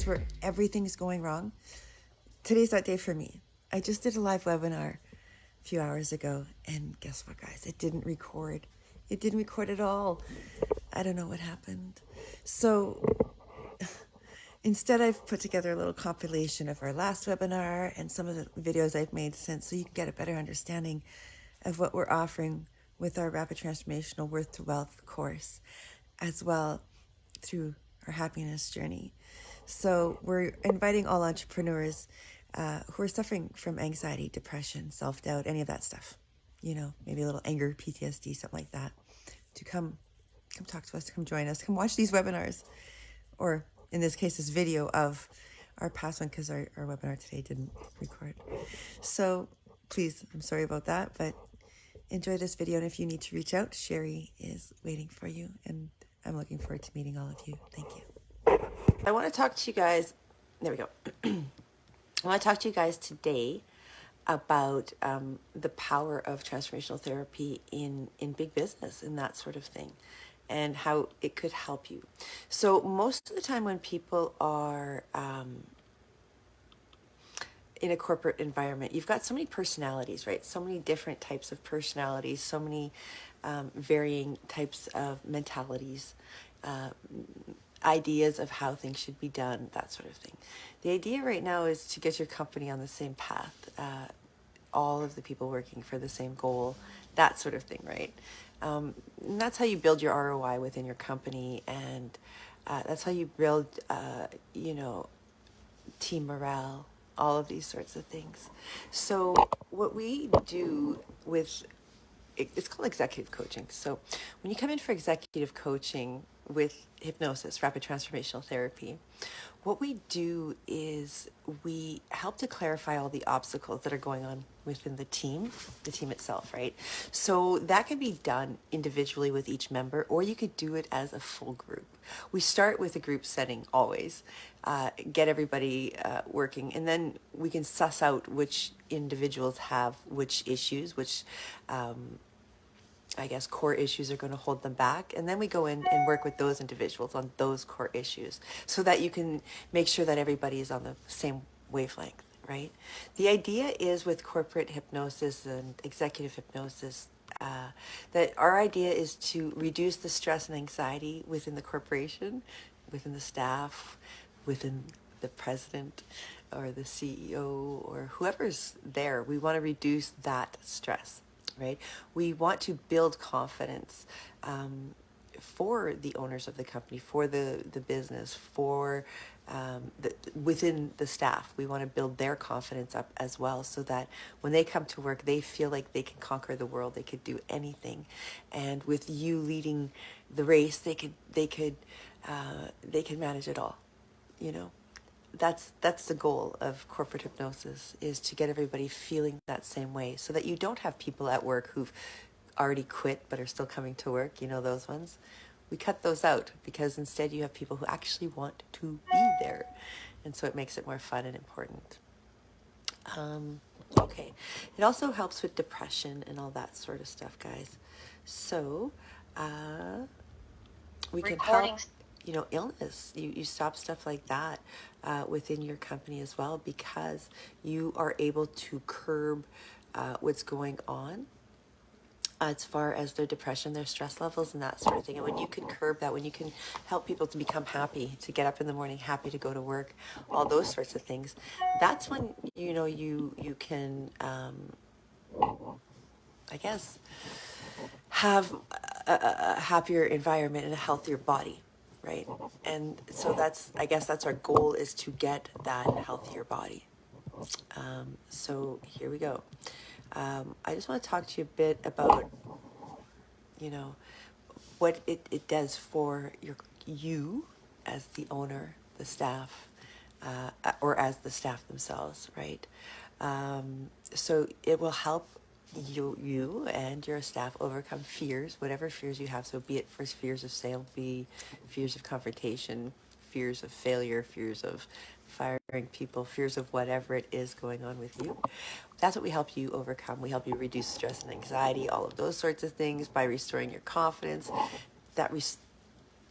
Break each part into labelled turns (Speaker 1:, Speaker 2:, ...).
Speaker 1: days where everything's going wrong, today's that day for me. I just did a live webinar a few hours ago, and guess what, guys? It didn't record. It didn't record at all. I don't know what happened. So instead, I've put together a little compilation of our last webinar and some of the videos I've made since, so you can get a better understanding of what we're offering with our Rapid Transformational Worth to Wealth course, as well through our happiness journey. So we're inviting all entrepreneurs who are suffering from anxiety, depression, self-doubt, any of that stuff, you know, maybe a little anger, PTSD, something like that, to come talk to us, come join us, come watch these webinars, or in this case, this video of our past one, because our webinar today didn't record. So please, I'm sorry about that, but enjoy this video. And if you need to reach out, Sherry is waiting for you, and I'm looking forward to meeting all of you. Thank you. I want to talk to you guys, there we go. I want to talk to you guys today about the power of transformational therapy in big business and that sort of thing, and how it could help you. So most of the time when people are in a corporate environment, you've got so many personalities, right? So many different types of personalities, so many varying types of mentalities, ideas of how things should be done, that sort of thing. The idea right now is to get your company on the same path, all of the people working for the same goal, that sort of thing, right? And that's how you build your ROI within your company, and that's how you build, you know, team morale, all of these sorts of things. So what we do with, it's called executive coaching. So when you come in for executive coaching with hypnosis, rapid transformational therapy, what we do is we help to clarify all the obstacles that are going on within the team itself, right? So that can be done individually with each member, or you could do it as a full group. We start with a group setting always, get everybody working, and then we can suss out which individuals have which issues, which I guess core issues are going to hold them back, and then we go in and work with those individuals on those core issues so that you can make sure that everybody is on the same wavelength, right? The idea is with corporate hypnosis and executive hypnosis that our idea is to reduce the stress and anxiety within the corporation, within the staff, within the president or the CEO or whoever's there. We want to reduce that stress, right? We want to build confidence for the owners of the company, for the business, for within the staff. We want to build their confidence up as well, so that when they come to work, they feel like they can conquer the world. They could do anything, and with you leading the race, they could manage it all. You know, that's the goal of corporate hypnosis, is to get everybody feeling that same way, so that you don't have people at work who've already quit but are still coming to work. You know, those ones. We cut those out, because instead you have people who actually want to be there. And so it makes it more fun and important. Okay. It also helps with depression and all that sort of stuff, guys. So we can help, you know, illness. You stop stuff like that within your company as well, because you are able to curb what's going on as far as their depression, their stress levels, and that sort of thing. And when you can curb that, when you can help people to become happy, to get up in the morning happy to go to work, all those sorts of things, that's when, you know, you can, I guess, have a happier environment and a healthier body, right? And so that's, I guess that's our goal, is to get that healthier body. So here we go. I just want to talk to you a bit about, you know, what it does for you as the owner, the staff, or as the staff themselves, right? So it will help you and your staff overcome fears, whatever fears you have. So be it first fears of sale, be fears of confrontation, fears of failure, fears of firing people, fears of whatever it is going on with you. That's what we help you overcome. We help you reduce stress and anxiety, all of those sorts of things, by restoring your confidence. That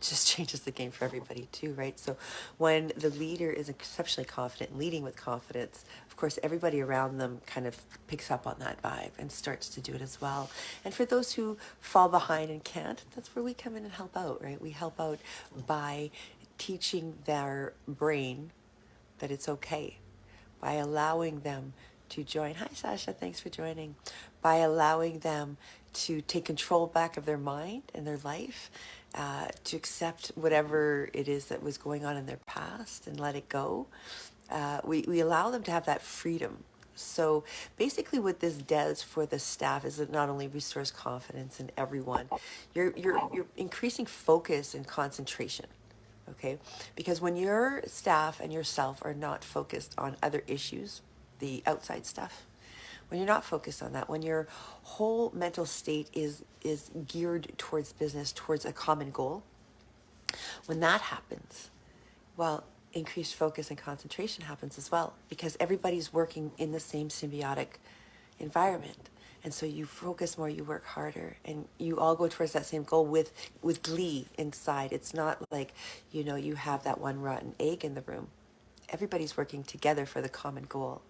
Speaker 1: just changes the game for everybody too, right? So when the leader is exceptionally confident and leading with confidence, of course, everybody around them kind of picks up on that vibe and starts to do it as well. And for those who fall behind and can't, that's where we come in and help out, right? We help out by teaching their brain that it's okay, by allowing them to join. Hi, Sasha, thanks for joining. By allowing them to take control back of their mind and their life, to accept whatever it is that was going on in their past and let it go. We allow them to have that freedom. So basically what this does for the staff is it not only restores confidence in everyone, you're increasing focus and concentration. Okay, because when your staff and yourself are not focused on other issues, the outside stuff, when you're not focused on that, when your whole mental state is geared towards business, towards a common goal, when that happens, well, increased focus and concentration happens as well, because everybody's working in the same symbiotic environment. And so you focus more, you work harder, and you all go towards that same goal with glee inside. It's not like, you have that one rotten egg in the room. Everybody's working together for the common goal.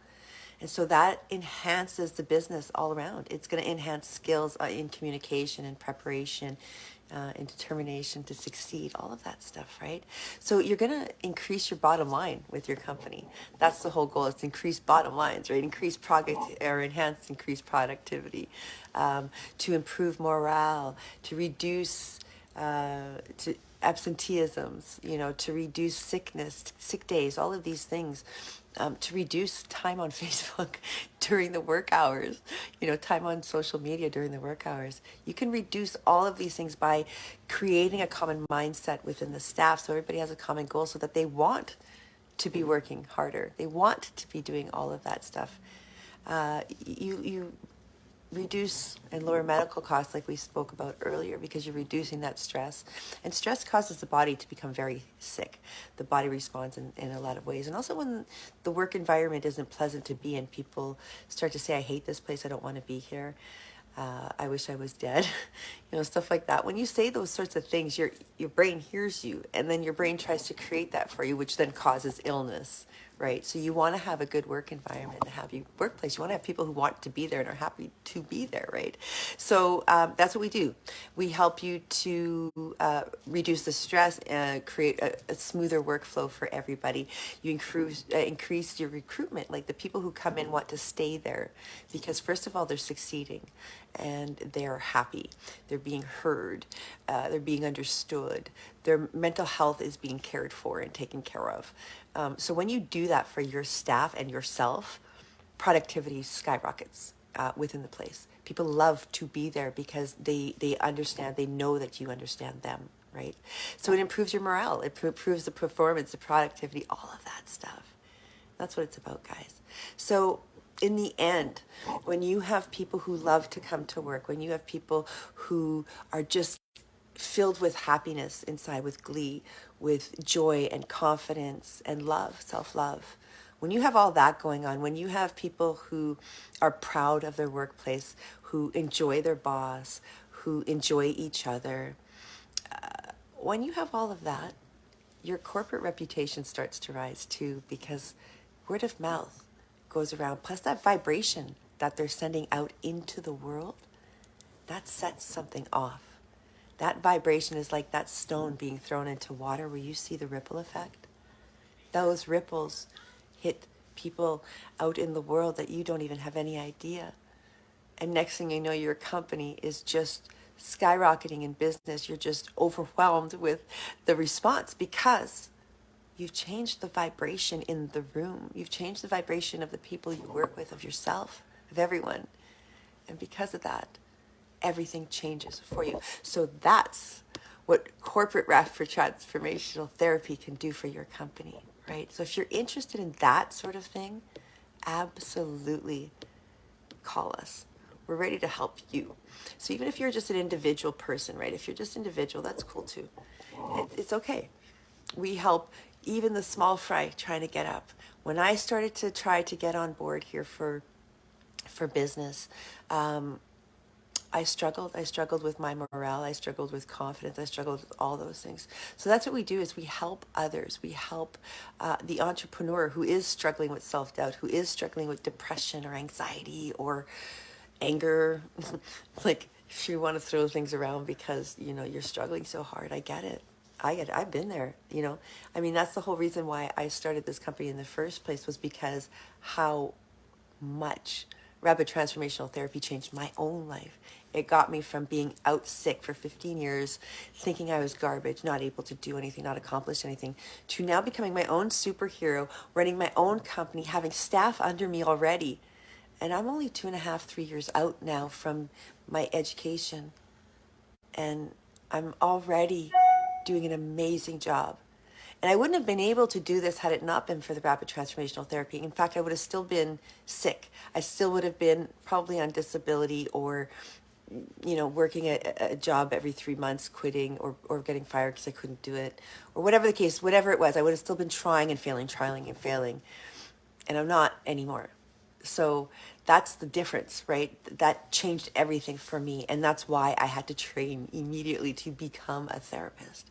Speaker 1: And so that enhances the business all around. It's going to enhance skills in communication and preparation, and determination to succeed, all of that stuff, right? So you're going to increase your bottom line with your company. That's the whole goal, is to increase bottom lines, right? Increase increase productivity, to improve morale, to reduce absenteeisms, to reduce sickness, sick days, all of these things. To reduce time on Facebook during the work hours, time on social media during the work hours. You can reduce all of these things by creating a common mindset within the staff, so everybody has a common goal, so that they want to be working harder. They want to be doing all of that stuff. You reduce and lower medical costs, like we spoke about earlier, because you're reducing that stress. And stress causes the body to become very sick. The body responds in a lot of ways. And also when the work environment isn't pleasant to be in, people start to say, I hate this place, I don't want to be here. I wish I was dead, stuff like that. When you say those sorts of things, your brain hears you, and then your brain tries to create that for you, which then causes illness, right? So you want to have a good work environment, a happy workplace. You want to have people who want to be there and are happy to be there, right? So that's what we do. We help you to reduce the stress and create a smoother workflow for everybody. You increase your recruitment, like the people who come in want to stay there, because first of all, they're succeeding and they're happy. They're being heard. They're being understood. Their mental health is being cared for and taken care of. So when you do that for your staff and yourself, productivity skyrockets within the place. People love to be there because they understand, they know that you understand them, right? So it improves your morale. It improves the performance, the productivity, all of that stuff. That's what it's about, guys. So in the end, when you have people who love to come to work, when you have people who are just filled with happiness inside, with glee, with joy and confidence and love, self-love, when you have all that going on, when you have people who are proud of their workplace, who enjoy their boss, who enjoy each other, when you have all of that, your corporate reputation starts to rise too, because word of mouth goes around, plus that vibration that they're sending out into the world, that sets something off. That vibration is like that stone being thrown into water where you see the ripple effect. Those ripples hit people out in the world that you don't even have any idea. And next thing you know, your company is just skyrocketing in business. You're just overwhelmed with the response because you've changed the vibration in the room. You've changed the vibration of the people you work with, of yourself, of everyone. And because of that, everything changes for you. So that's what corporate rap for transformational therapy can do for your company, right? So if you're interested in that sort of thing, absolutely call us. We're ready to help you. So even if you're just an individual person, right? If you're just individual, that's cool too. It's okay. We help even the small fry trying to get up. When I started to try to get on board here for business, I struggled with my morale, I struggled with confidence, I struggled with all those things. So that's what we do, is we help others. We help the entrepreneur who is struggling with self-doubt, who is struggling with depression or anxiety or anger. Like, if you want to throw things around because, you know, you're struggling so hard, I get it. I've been there, you know. I mean, that's the whole reason why I started this company in the first place, was because how much rapid transformational therapy changed my own life. It got me from being out sick for 15 years, thinking I was garbage, not able to do anything, not accomplish anything, to now becoming my own superhero, running my own company, having staff under me already. And I'm only 2.5, 3 years out now from my education. And I'm already doing an amazing job. And I wouldn't have been able to do this had it not been for the rapid transformational therapy. In fact, I would have still been sick. I still would have been probably on disability, or, you know, working a job every 3 months, quitting, or getting fired because I couldn't do it, or whatever the case, whatever it was, I would have still been trying and failing, trying and failing. And I'm not anymore. So that's the difference, right? That changed everything for me. And that's why I had to train immediately to become a therapist,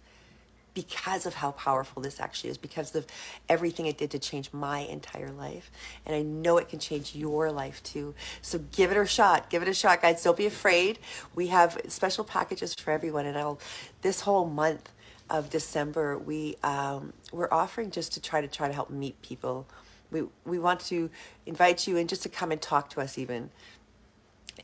Speaker 1: because of how powerful this actually is, because of everything it did to change my entire life. And I know it can change your life too. So give it a shot. Give it a shot, guys. Don't be afraid. We have special packages for everyone. And this whole month of December, we're offering just to try to help meet people. We want to invite you in just to come and talk to us even.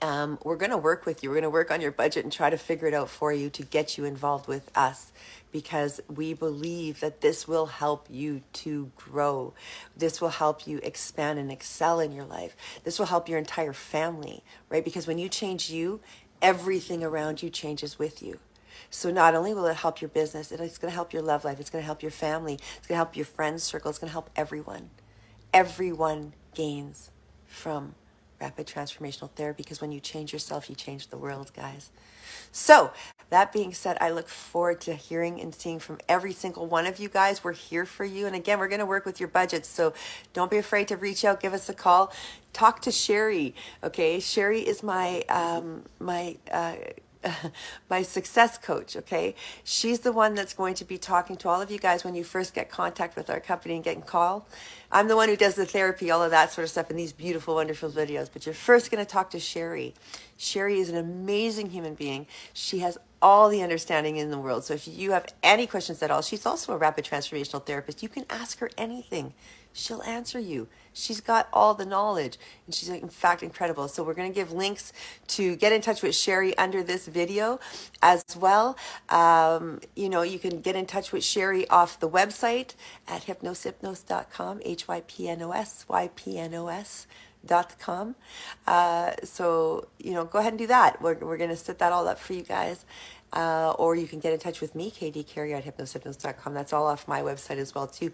Speaker 1: We're going to work with you. We're going to work on your budget and try to figure it out for you to get you involved with us, because we believe that this will help you to grow. This will help you expand and excel in your life. This will help your entire family, right? Because when you change you, everything around you changes with you. So not only will it help your business, it's going to help your love life. It's going to help your family. It's going to help your friends circle. It's going to help everyone. Everyone gains from rapid transformational therapy, because when you change yourself, you change the world, guys. So that being said, I look forward to hearing and seeing from every single one of you guys. We're here for you. And again, we're going to work with your budgets. So don't be afraid to reach out, give us a call, talk to Sherry. Okay. Sherry is my success coach, okay? She's the one that's going to be talking to all of you guys when you first get contact with our company and getting called. I'm the one who does the therapy, all of that sort of stuff, in these beautiful, wonderful videos. But you're first going to talk to Sherry. Sherry is an amazing human being. She has all the understanding in the world. So if you have any questions at all, she's also a rapid transformational therapist. You can ask her anything. She'll answer you. She's got all the knowledge, and she's in fact incredible. So we're going to give links to get in touch with Sherry under this video as well. You know, you can get in touch with Sherry off the website at hypnosys.com, hypnosys.com. So, you know, go ahead and do that. We're going to set that all up for you guys. Or you can get in touch with me, KD at hypnosys.com. That's all off my website as well too.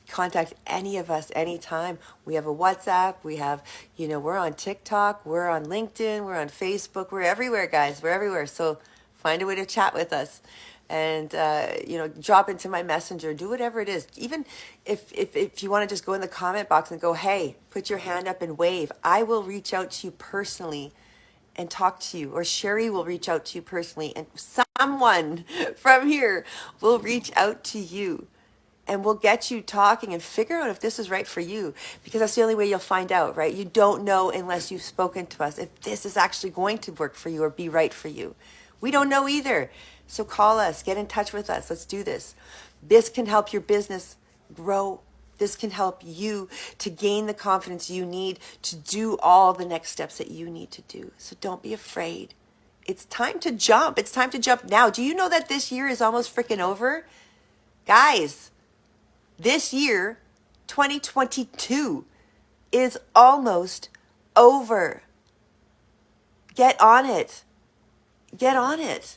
Speaker 1: Contact any of us anytime. We have a WhatsApp. We have, you know, we're on TikTok. We're on LinkedIn. We're on Facebook. We're everywhere, guys. We're everywhere. So find a way to chat with us. And, you know, drop into my messenger. Do whatever it is. Even if you want to just go in the comment box and go, hey, put your hand up and wave. I will reach out to you personally and talk to you. Or Sherry will reach out to you personally. And someone from here will reach out to you. And we'll get you talking and figure out if this is right for you, because that's the only way you'll find out, right? You don't know unless you've spoken to us if this is actually going to work for you or be right for you. We don't know either. So call us, get in touch with us. Let's do this. This can help your business grow. This can help you to gain the confidence you need to do all the next steps that you need to do. So don't be afraid. It's time to jump. It's time to jump now. Do you know that this year is almost freaking over? Guys, this year, 2022, is almost over. Get on it. Get on it.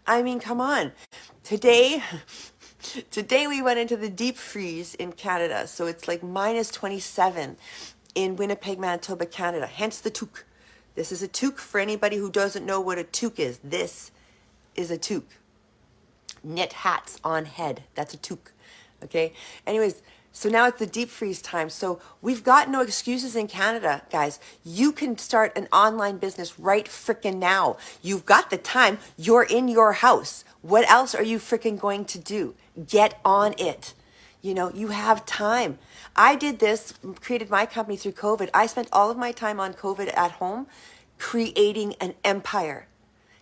Speaker 1: I mean, come on. Today we went into the deep freeze in Canada. So it's like minus 27 in Winnipeg, Manitoba, Canada. Hence the toque. This is a toque for anybody who doesn't know what a toque is. This is a toque. Knit hats on head. That's a toque. Okay. Anyways, So now it's the deep freeze time. So we've got no excuses in Canada, guys. You can start an online business right frickin' now. You've got the time. You're in your house. What else are you frickin' going to do? Get on it. You know, you have time. I did this, created my company through COVID. I spent all of my time on COVID at home creating an empire.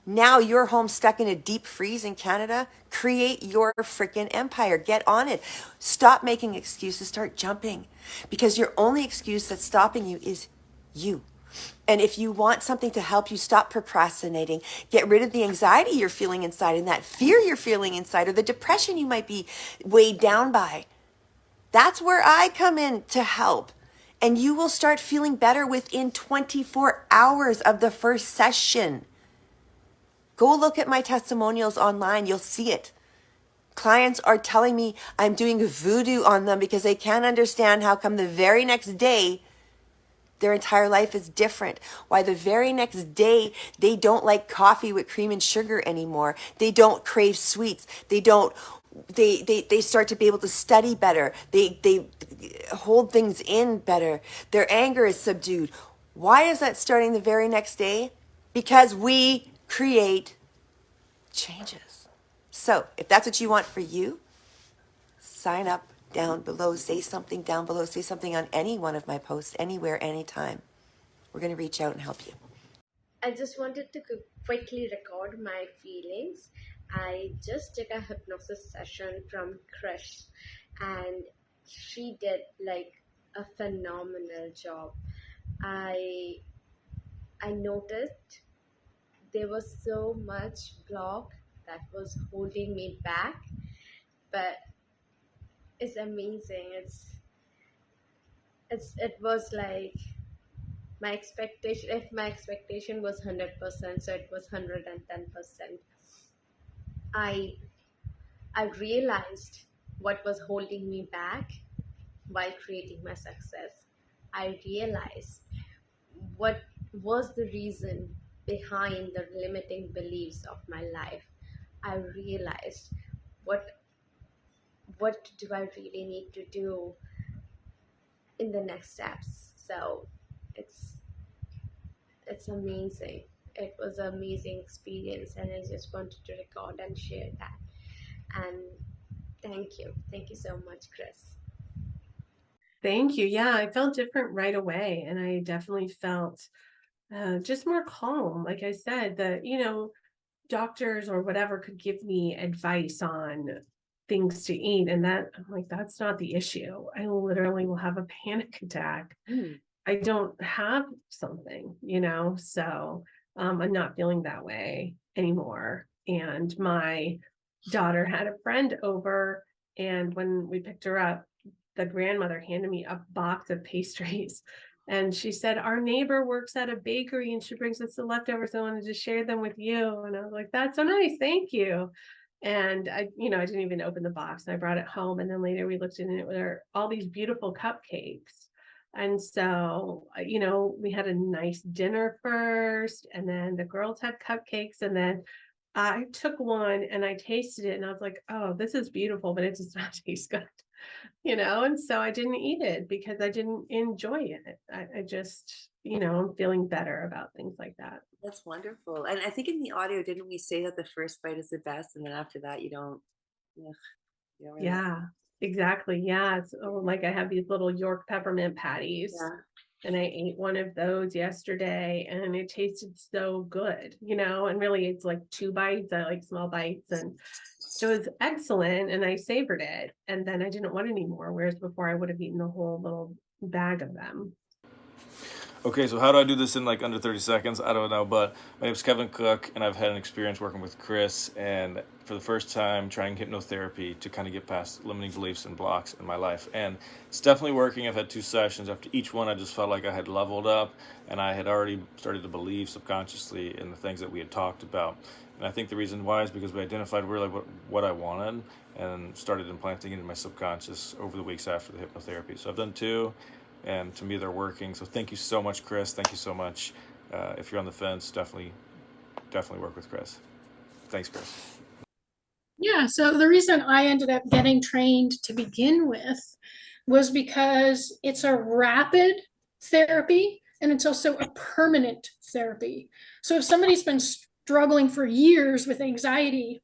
Speaker 1: Now you're home stuck in a deep freeze in Canada. Create your freaking empire. Get on it. Stop making excuses. Start jumping. Because your only excuse that's stopping you is you. And if you want something to help you stop procrastinating, get rid of the anxiety you're feeling inside and that fear you're feeling inside or the depression you might be weighed down by, that's where I come in to help. And you will start feeling better within 24 hours of the first session. Go look at my testimonials online. You'll see it. Clients are telling me I'm doing voodoo on them because they can't understand how come the very next day their entire life is different. Why the very next day they don't like coffee with cream and sugar anymore. They don't crave sweets. They start to be able to study better. They hold things in better. Their anger is subdued. Why is that starting the very next day? Because we create changes. So if that's what you want for you, sign up down below, say something down below, say something on any one of my posts, anywhere, anytime. We're going to reach out and help you.
Speaker 2: I just wanted to quickly record my feelings. I just took a hypnosis session from Krish and she did like a phenomenal job. I noticed there was so much block that was holding me back, but it's amazing. It was like my expectation. If my expectation was 100%, so it was 110%. I realized what was holding me back while creating my success. I realized what was the reason behind the limiting beliefs of my life. I realized what do I really need to do in the next steps. So it's amazing. It was an amazing experience and I just wanted to record and share that. And thank you so much, Chris.
Speaker 3: Thank you. Yeah, I felt different right away, and I definitely felt just more calm. Like I said, that doctors or whatever could give me advice on things to eat, and that I'm like, that's not the issue. I literally will have a panic attack. I don't have something, so I'm not feeling that way anymore. And my daughter had a friend over, and when we picked her up, the grandmother handed me a box of pastries. And she said, our neighbor works at a bakery and she brings us the leftovers. I wanted to share them with you. And I was like, that's so nice. Thank you. And I didn't even open the box. And I brought it home. And then later we looked in it with all these beautiful cupcakes. And so, we had a nice dinner first, and then the girls had cupcakes. And then I took one and I tasted it and I was like, oh, this is beautiful, but it does not taste good. And so I didn't eat it because I didn't enjoy it. I just, I'm feeling better about things like that.
Speaker 1: That's wonderful. And I think in the audio, didn't we say that the first bite is the best, and then after that you don't really
Speaker 3: Yeah, exactly. Yeah. It's like I have these little York peppermint patties.
Speaker 1: Yeah.
Speaker 3: And I ate one of those yesterday and it tasted so good, and really it's like 2 bites. I like small bites, and it was excellent and I savored it, and then I didn't want any more, whereas before I would have eaten the whole little bag of them.
Speaker 4: Okay, so how do I do this in like under 30 seconds? I don't know, but my name's Kevin Cook, and I've had an experience working with Chris, and for the first time trying hypnotherapy to kind of get past limiting beliefs and blocks in my life. And it's definitely working. I've had 2 sessions. After each one, I just felt like I had leveled up, and I had already started to believe subconsciously in the things that we had talked about. And I think the reason why is because we identified really what I wanted and started implanting it in my subconscious over the weeks after the hypnotherapy. So I've done 2. And to me, they're working. So thank you so much, Chris. Thank you so much. If you're on the fence, definitely work with Chris. Thanks, Chris.
Speaker 5: Yeah, so the reason I ended up getting trained to begin with was because it's a rapid therapy and it's also a permanent therapy. So if somebody's been struggling for years with anxiety,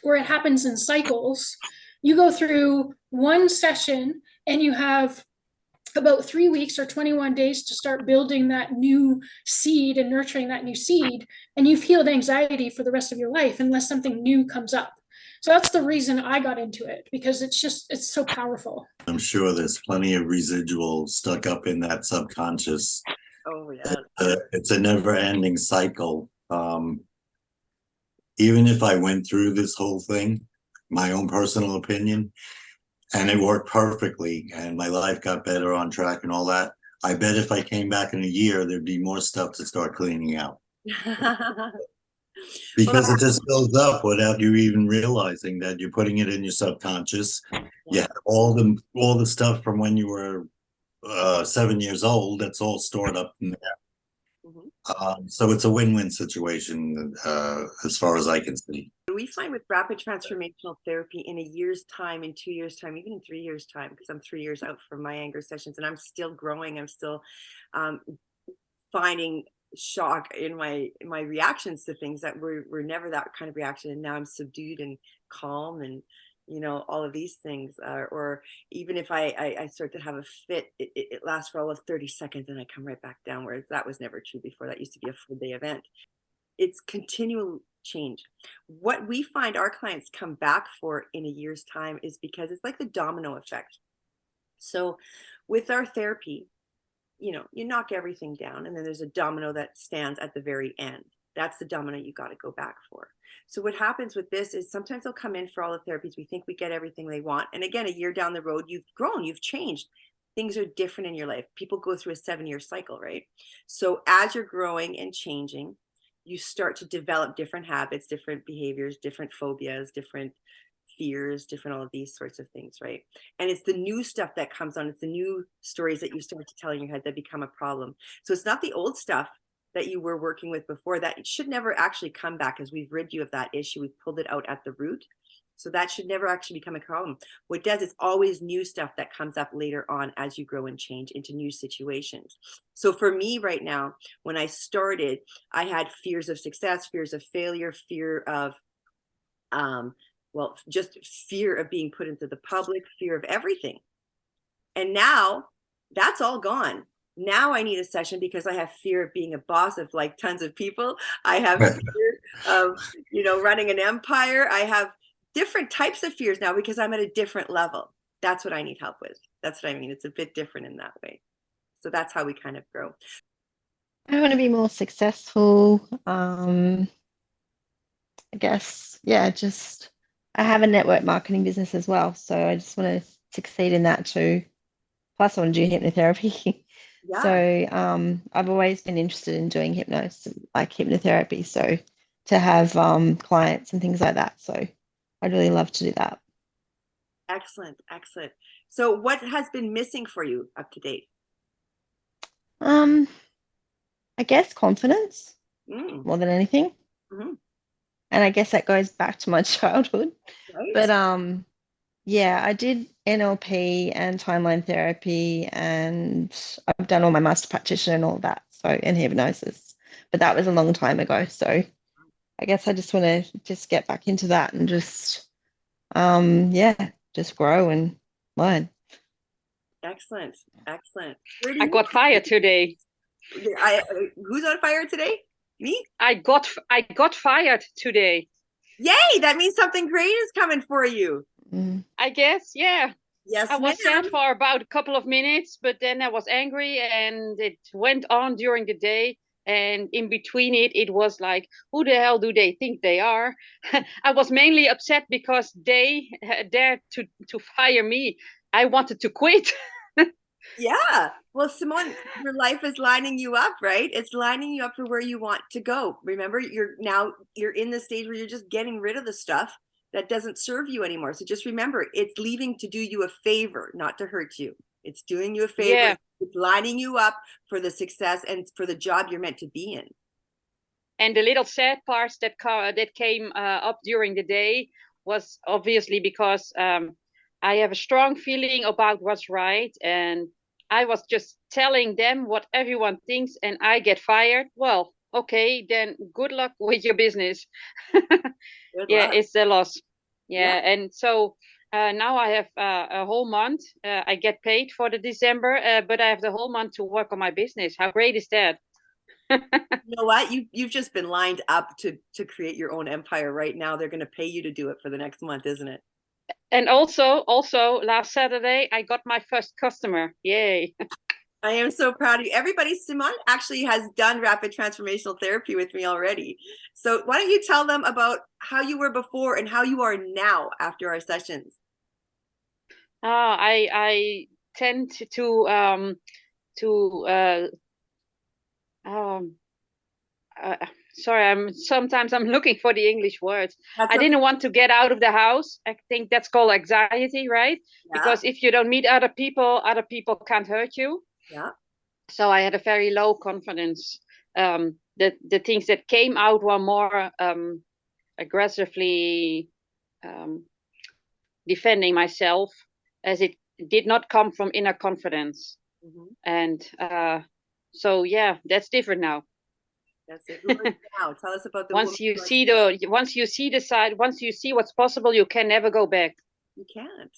Speaker 5: or it happens in cycles, you go through one session and you have about 3 weeks or 21 days to start building that new seed and nurturing that new seed. And you've healed anxiety for the rest of your life unless something new comes up. So that's the reason I got into it, because it's so powerful.
Speaker 6: I'm sure there's plenty of residual stuck up in that subconscious.
Speaker 1: Oh, yeah.
Speaker 6: It's a never-ending cycle. Even if I went through this whole thing, my own personal opinion, and it worked perfectly, and my life got better on track and all that, I bet if I came back in a year, there'd be more stuff to start cleaning out. Because it just builds up without you even realizing that you're putting it in your subconscious. You have all the stuff from when you were 7 years old, that's all stored up in there. So it's a win-win situation as far as I can see.
Speaker 1: We find with rapid transformational therapy in a year's time, in 2 years' time, even in 3 years' time, because I'm 3 years out from my anger sessions and I'm still growing, I'm still finding shock in my reactions to things that were never that kind of reaction, and now I'm subdued and calm, and you know, all of these things, or even if I start to have a fit, it lasts for all of 30 seconds and I come right back down, whereas that was never true before. That used to be a full day event. It's continual change. What we find our clients come back for in a year's time is because it's like the domino effect. So with our therapy, you know, you knock everything down and then there's a domino that stands at the very end. That's the domino you got to go back for. So what happens with this is sometimes they'll come in for all the therapies. We think we get everything they want. And again, a year down the road, you've grown, you've changed. Things are different in your life. People go through a 7-year cycle, right? So as you're growing and changing, you start to develop different habits, different behaviors, different phobias, different fears, different all of these sorts of things, right? And it's the new stuff that comes on. It's the new stories that you start to tell in your head that become a problem. So it's not the old stuff that you were working with before. That it should never actually come back, because we've rid you of that issue. We've pulled it out at the root. So that should never actually become a problem. What it does is always new stuff that comes up later on as you grow and change into new situations. So for me right now, when I started, I had fears of success, fears of failure, fear of, well, just fear of being put into the public, fear of everything. And now that's all gone. Now I need a session because I have fear of being a boss of like tons of people. I have fear of, you know, running an empire. I have different types of fears now because I'm at a different level. That's what I need help with. That's what I mean. It's a bit different in that way. So that's how we kind of grow.
Speaker 7: I want to be more successful. I guess, yeah, just I have a network marketing business as well. So I just want to succeed in that too. Plus I want to do hypnotherapy.
Speaker 1: Yeah.
Speaker 7: So I've always been interested in doing hypnosis, like hypnotherapy. So to have clients and things like that. So I'd really love to do that.
Speaker 1: Excellent, excellent. So what has been missing for you up to date?
Speaker 7: I guess confidence more than anything.
Speaker 1: Mm-hmm.
Speaker 7: And I guess that goes back to my childhood.
Speaker 1: Right.
Speaker 7: But yeah, I did NLP and timeline therapy, and I've done all my master practitioner and all that. So, and hypnosis, but that was a long time ago. So I guess I just want to just get back into that and just, yeah, just grow and learn.
Speaker 1: Excellent, excellent.
Speaker 8: I got fired today.
Speaker 1: Who's on fire today? Me?
Speaker 8: I got fired today.
Speaker 1: Yay! That means something great is coming for you.
Speaker 8: I guess, yeah.
Speaker 1: Yes,
Speaker 8: I was sad for about a couple of minutes, but then I was angry, and it went on during the day. And in between it was like, who the hell do they think they are? I was mainly upset because they dared to fire me. I wanted to quit.
Speaker 1: Yeah. Well, Simone, your life is lining you up, right? It's lining you up for where you want to go. Remember, you're in the stage where you're just getting rid of the stuff that doesn't serve you anymore. So just remember, it's leaving to do you a favor, not to hurt you. It's doing you a favor.
Speaker 8: Yeah.
Speaker 1: It's lining you up for the success and for the job you're meant to be in.
Speaker 8: And the little sad parts that came up during the day was obviously because I have a strong feeling about what's right, and I was just telling them what everyone thinks, and I get fired. Well, okay, then good luck with your business.
Speaker 9: Good
Speaker 8: Yeah,
Speaker 9: luck.
Speaker 8: it's a loss. Yeah,
Speaker 9: Yeah.
Speaker 8: and so now I have a whole month. I get paid for the December, but I have the whole month to work on my business. How great is that?
Speaker 9: You know what? You've just been lined up to create your own empire right now. They're going to pay you to do it for the next month, isn't it?
Speaker 8: And also last Saturday I got my first customer. Yay.
Speaker 9: I am so proud of you. Everybody, Simone actually has done rapid transformational therapy with me already. So why don't you tell them about how you were before and how you are now after our sessions?
Speaker 8: I tend to sorry, sometimes I'm looking for the English words.
Speaker 9: That's
Speaker 8: I
Speaker 9: okay.
Speaker 8: didn't want to get out of the house. I think that's called anxiety, right?
Speaker 9: Yeah.
Speaker 8: Because if you don't meet other people can't hurt you.
Speaker 9: Yeah.
Speaker 8: So I had a very low confidence. The things that came out were more aggressively defending myself, as it did not come from inner confidence.
Speaker 9: Mm-hmm.
Speaker 8: And so yeah, that's different now.
Speaker 9: That's it. Who are you now? Tell us about the
Speaker 8: once you see the side, once you see what's possible, you can never go back.
Speaker 9: You can't.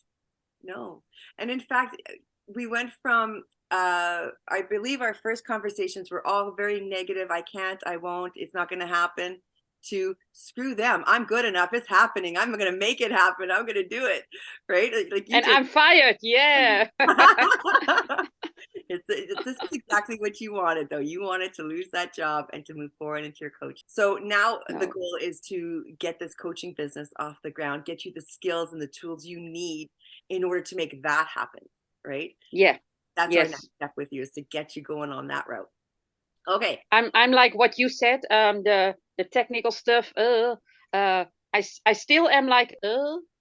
Speaker 9: No. And in fact, we went from I believe our first conversations were all very negative. I can't, I won't, it's not going to happen, to screw them, I'm good enough, it's happening, I'm going to make it happen, I'm going to do it, right? Like you
Speaker 8: and I'm fired. Yeah.
Speaker 9: This is exactly what you wanted, though. You wanted to lose that job and to move forward into your coach. So now the goal is to get this coaching business off the ground, get you the skills and the tools you need in order to make that happen, right?
Speaker 8: Yeah.
Speaker 9: That's our next step with you, is to get you going on that route. Okay.
Speaker 8: I'm like what you said, the technical stuff. I still am like,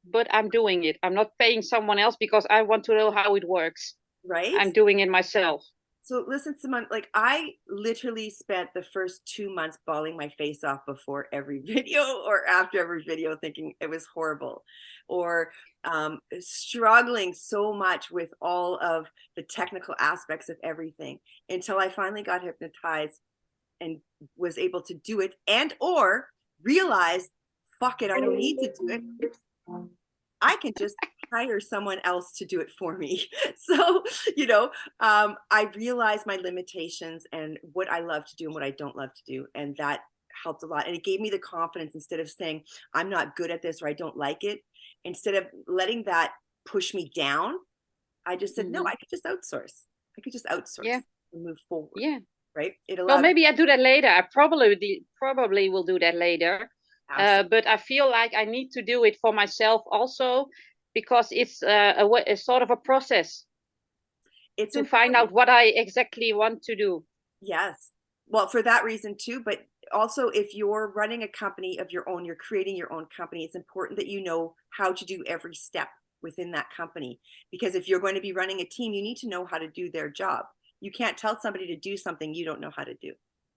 Speaker 8: but I'm doing it. I'm not paying someone else because I want to know how it works.
Speaker 9: Right.
Speaker 8: I'm doing it myself.
Speaker 9: So listen, Simone, like I literally spent the first 2 months bawling my face off before every video or after every video, thinking it was horrible, or struggling so much with all of the technical aspects of everything, until I finally got hypnotized and was able to do it, and or realized, fuck it, I don't need to do it. I can just hire someone else to do it for me. So, I realized my limitations and what I love to do and what I don't love to do. And that helped a lot. And it gave me the confidence, instead of saying, I'm not good at this or I don't like it. Instead of letting that push me down, I just said, no, I could just outsource. And move forward. Yeah. Right.
Speaker 8: Well, maybe I do that later. I probably will do that later. But I feel like I need to do it for myself also, because it's a sort of a process. It's to find out what I exactly want to do.
Speaker 9: Yes. Well, for that reason too, but also if you're running a company of your own, you're creating your own company, it's important that you know how to do every step within that company. Because if you're going to be running a team, you need to know how to do their job. You can't tell somebody to do something you don't know how to do.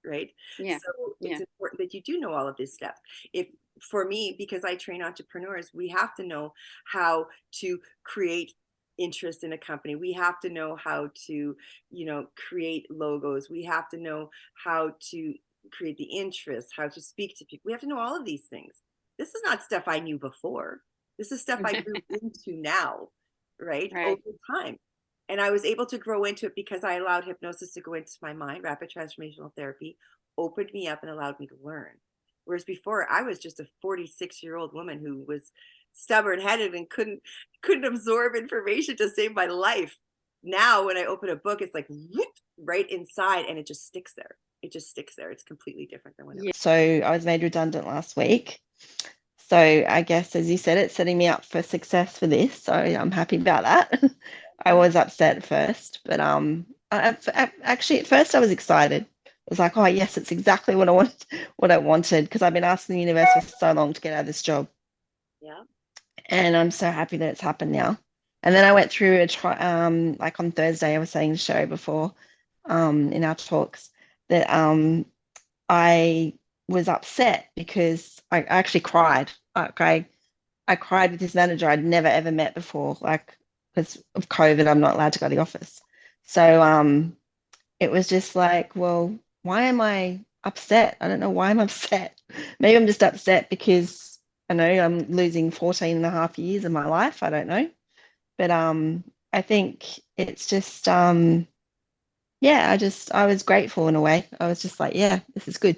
Speaker 9: Right. Yeah. So it's important that you do know all of this stuff. For me, because I train entrepreneurs, we have to know how to create interest in a company. We have to know how to, create logos. We have to know how to create the interest, how to speak to people. We have to know all of these things. This is not stuff I knew before. This is stuff I grew into now, right? Over time. And I was able to grow into it because I allowed hypnosis to go into my mind. Rapid transformational therapy opened me up and allowed me to learn. Whereas before, I was just a 46-year-old woman who was stubborn-headed and couldn't absorb information to save my life. Now, when I open a book, it's like right inside, and it just sticks there. It's completely different than when it was.
Speaker 7: So I was made redundant last week. So I guess, as you said, it's setting me up for success for this. So I'm happy about that. I was upset at first, but actually at first I was excited. I was like, oh yes, it's exactly what I wanted, because I've been asking the universe for so long to get out of this job.
Speaker 9: Yeah.
Speaker 7: And I'm so happy that it's happened now. And then I went through like on Thursday, I was saying the show before, in our talks, that I was upset because I actually cried. Okay. I cried with this manager I'd never ever met before, like because of COVID, I'm not allowed to go to the office. So it was just like, well, why am I upset? I don't know why I'm upset. Maybe I'm just upset because I know I'm losing 14 and a half years of my life. I don't know. But I think it's just yeah, I was grateful in a way. I was just like, yeah, this is good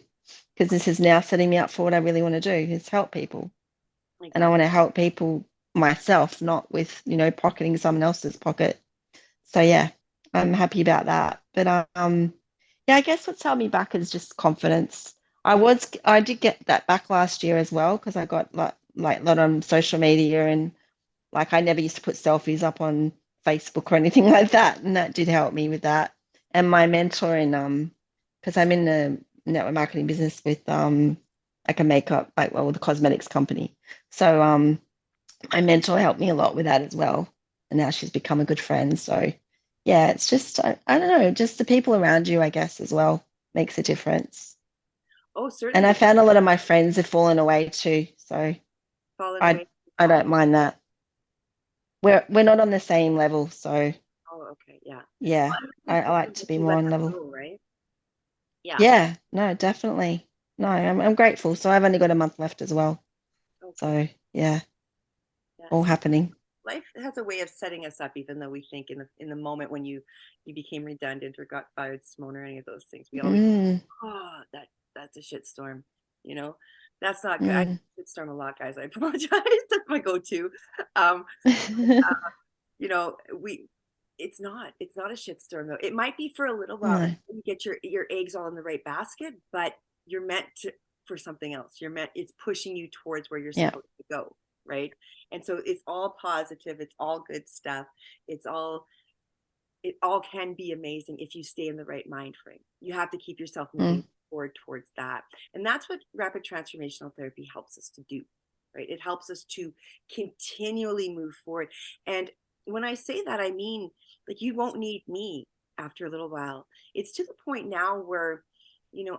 Speaker 7: because this is now setting me up for what I really want to do, is help people. And I want to help people myself, not with, pocketing someone else's pocket. So yeah, I'm happy about that. But yeah, I guess what's held me back is just confidence. I did get that back last year as well because I got like a lot on social media, and like I never used to put selfies up on Facebook or anything like that, and that did help me with that. And my mentor in because I'm in the network marketing business with like a makeup, like well, the cosmetics company. So my mentor helped me a lot with that as well, and now she's become a good friend. So yeah, it's just I don't know, just the people around you, I guess, as well makes a difference.
Speaker 9: Oh, certainly.
Speaker 7: And I found a lot of my friends have fallen away too, so I don't mind that. We're not on the same level, so
Speaker 9: Oh, okay, yeah.
Speaker 7: yeah, I like to be more on level.
Speaker 9: Go, right? Yeah.
Speaker 7: Yeah, no, definitely. No, I'm grateful. So I've only got a month left as well.
Speaker 9: Okay.
Speaker 7: So yeah,
Speaker 9: Yeah.
Speaker 7: all happening.
Speaker 9: Life has a way of setting us up, even though we think in the moment when you became redundant or got fired, Simone, or any of those things, we always oh, that's a shitstorm, that's not good. I shitstorm a lot, guys. I apologize. That's my go-to. It's not a shitstorm though. It might be for a little while.
Speaker 7: No.
Speaker 9: You get your eggs all in the right basket, but you're meant for something else. It's pushing you towards where you're supposed to go, right? And so it's all positive, it's all good stuff. It all can be amazing if you stay in the right mind frame. You have to keep yourself moving forward towards that. And that's what rapid transformational therapy helps us to do, right? It helps us to continually move forward. And when I say that, I mean, like, you won't need me after a little while. It's to the point now where,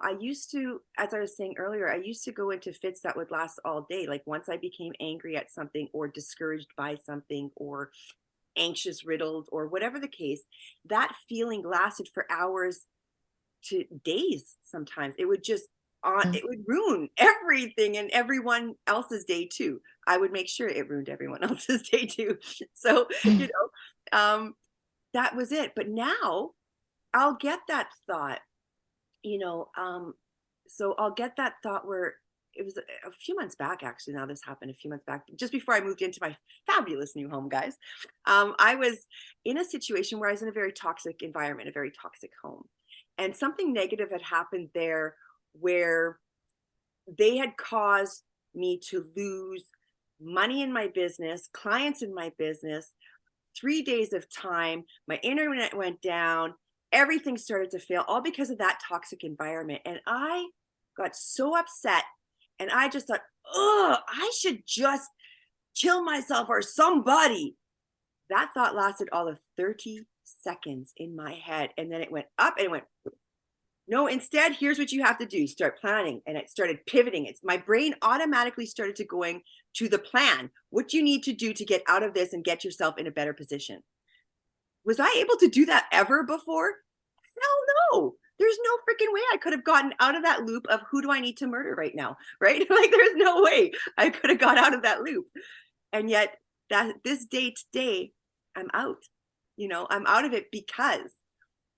Speaker 9: I used to, as I was saying earlier, I used to go into fits that would last all day. Like once I became angry at something or discouraged by something or anxious riddled or whatever the case, that feeling lasted for hours to days. Sometimes it would just it would ruin everything and everyone else's day too. I would make sure it ruined everyone else's day too. So, that was it. But now I'll get that thought, so I'll get that thought where it was a few months back, actually. Now this happened a few months back, just before I moved into my fabulous new home, guys. I was in a situation where I was in a very toxic environment, a very toxic home. And something negative had happened there where they had caused me to lose money in my business, clients in my business, 3 days of time. My internet went down. Everything started to fail, all because of that toxic environment. And I got so upset, and I just thought, oh, I should just kill myself or somebody. That thought lasted all of 30 seconds in my head. And then it went up and it went, no, instead, here's what you have to do. Start planning. And it started pivoting. My brain automatically started to going to the plan. What you need to do to get out of this and get yourself in a better position. Was I able to do that ever before? Hell no. There's no freaking way I could have gotten out of that loop of who do I need to murder right now, right? Like, there's no way I could have got out of that loop. And yet this day to day, I'm out. I'm out of it because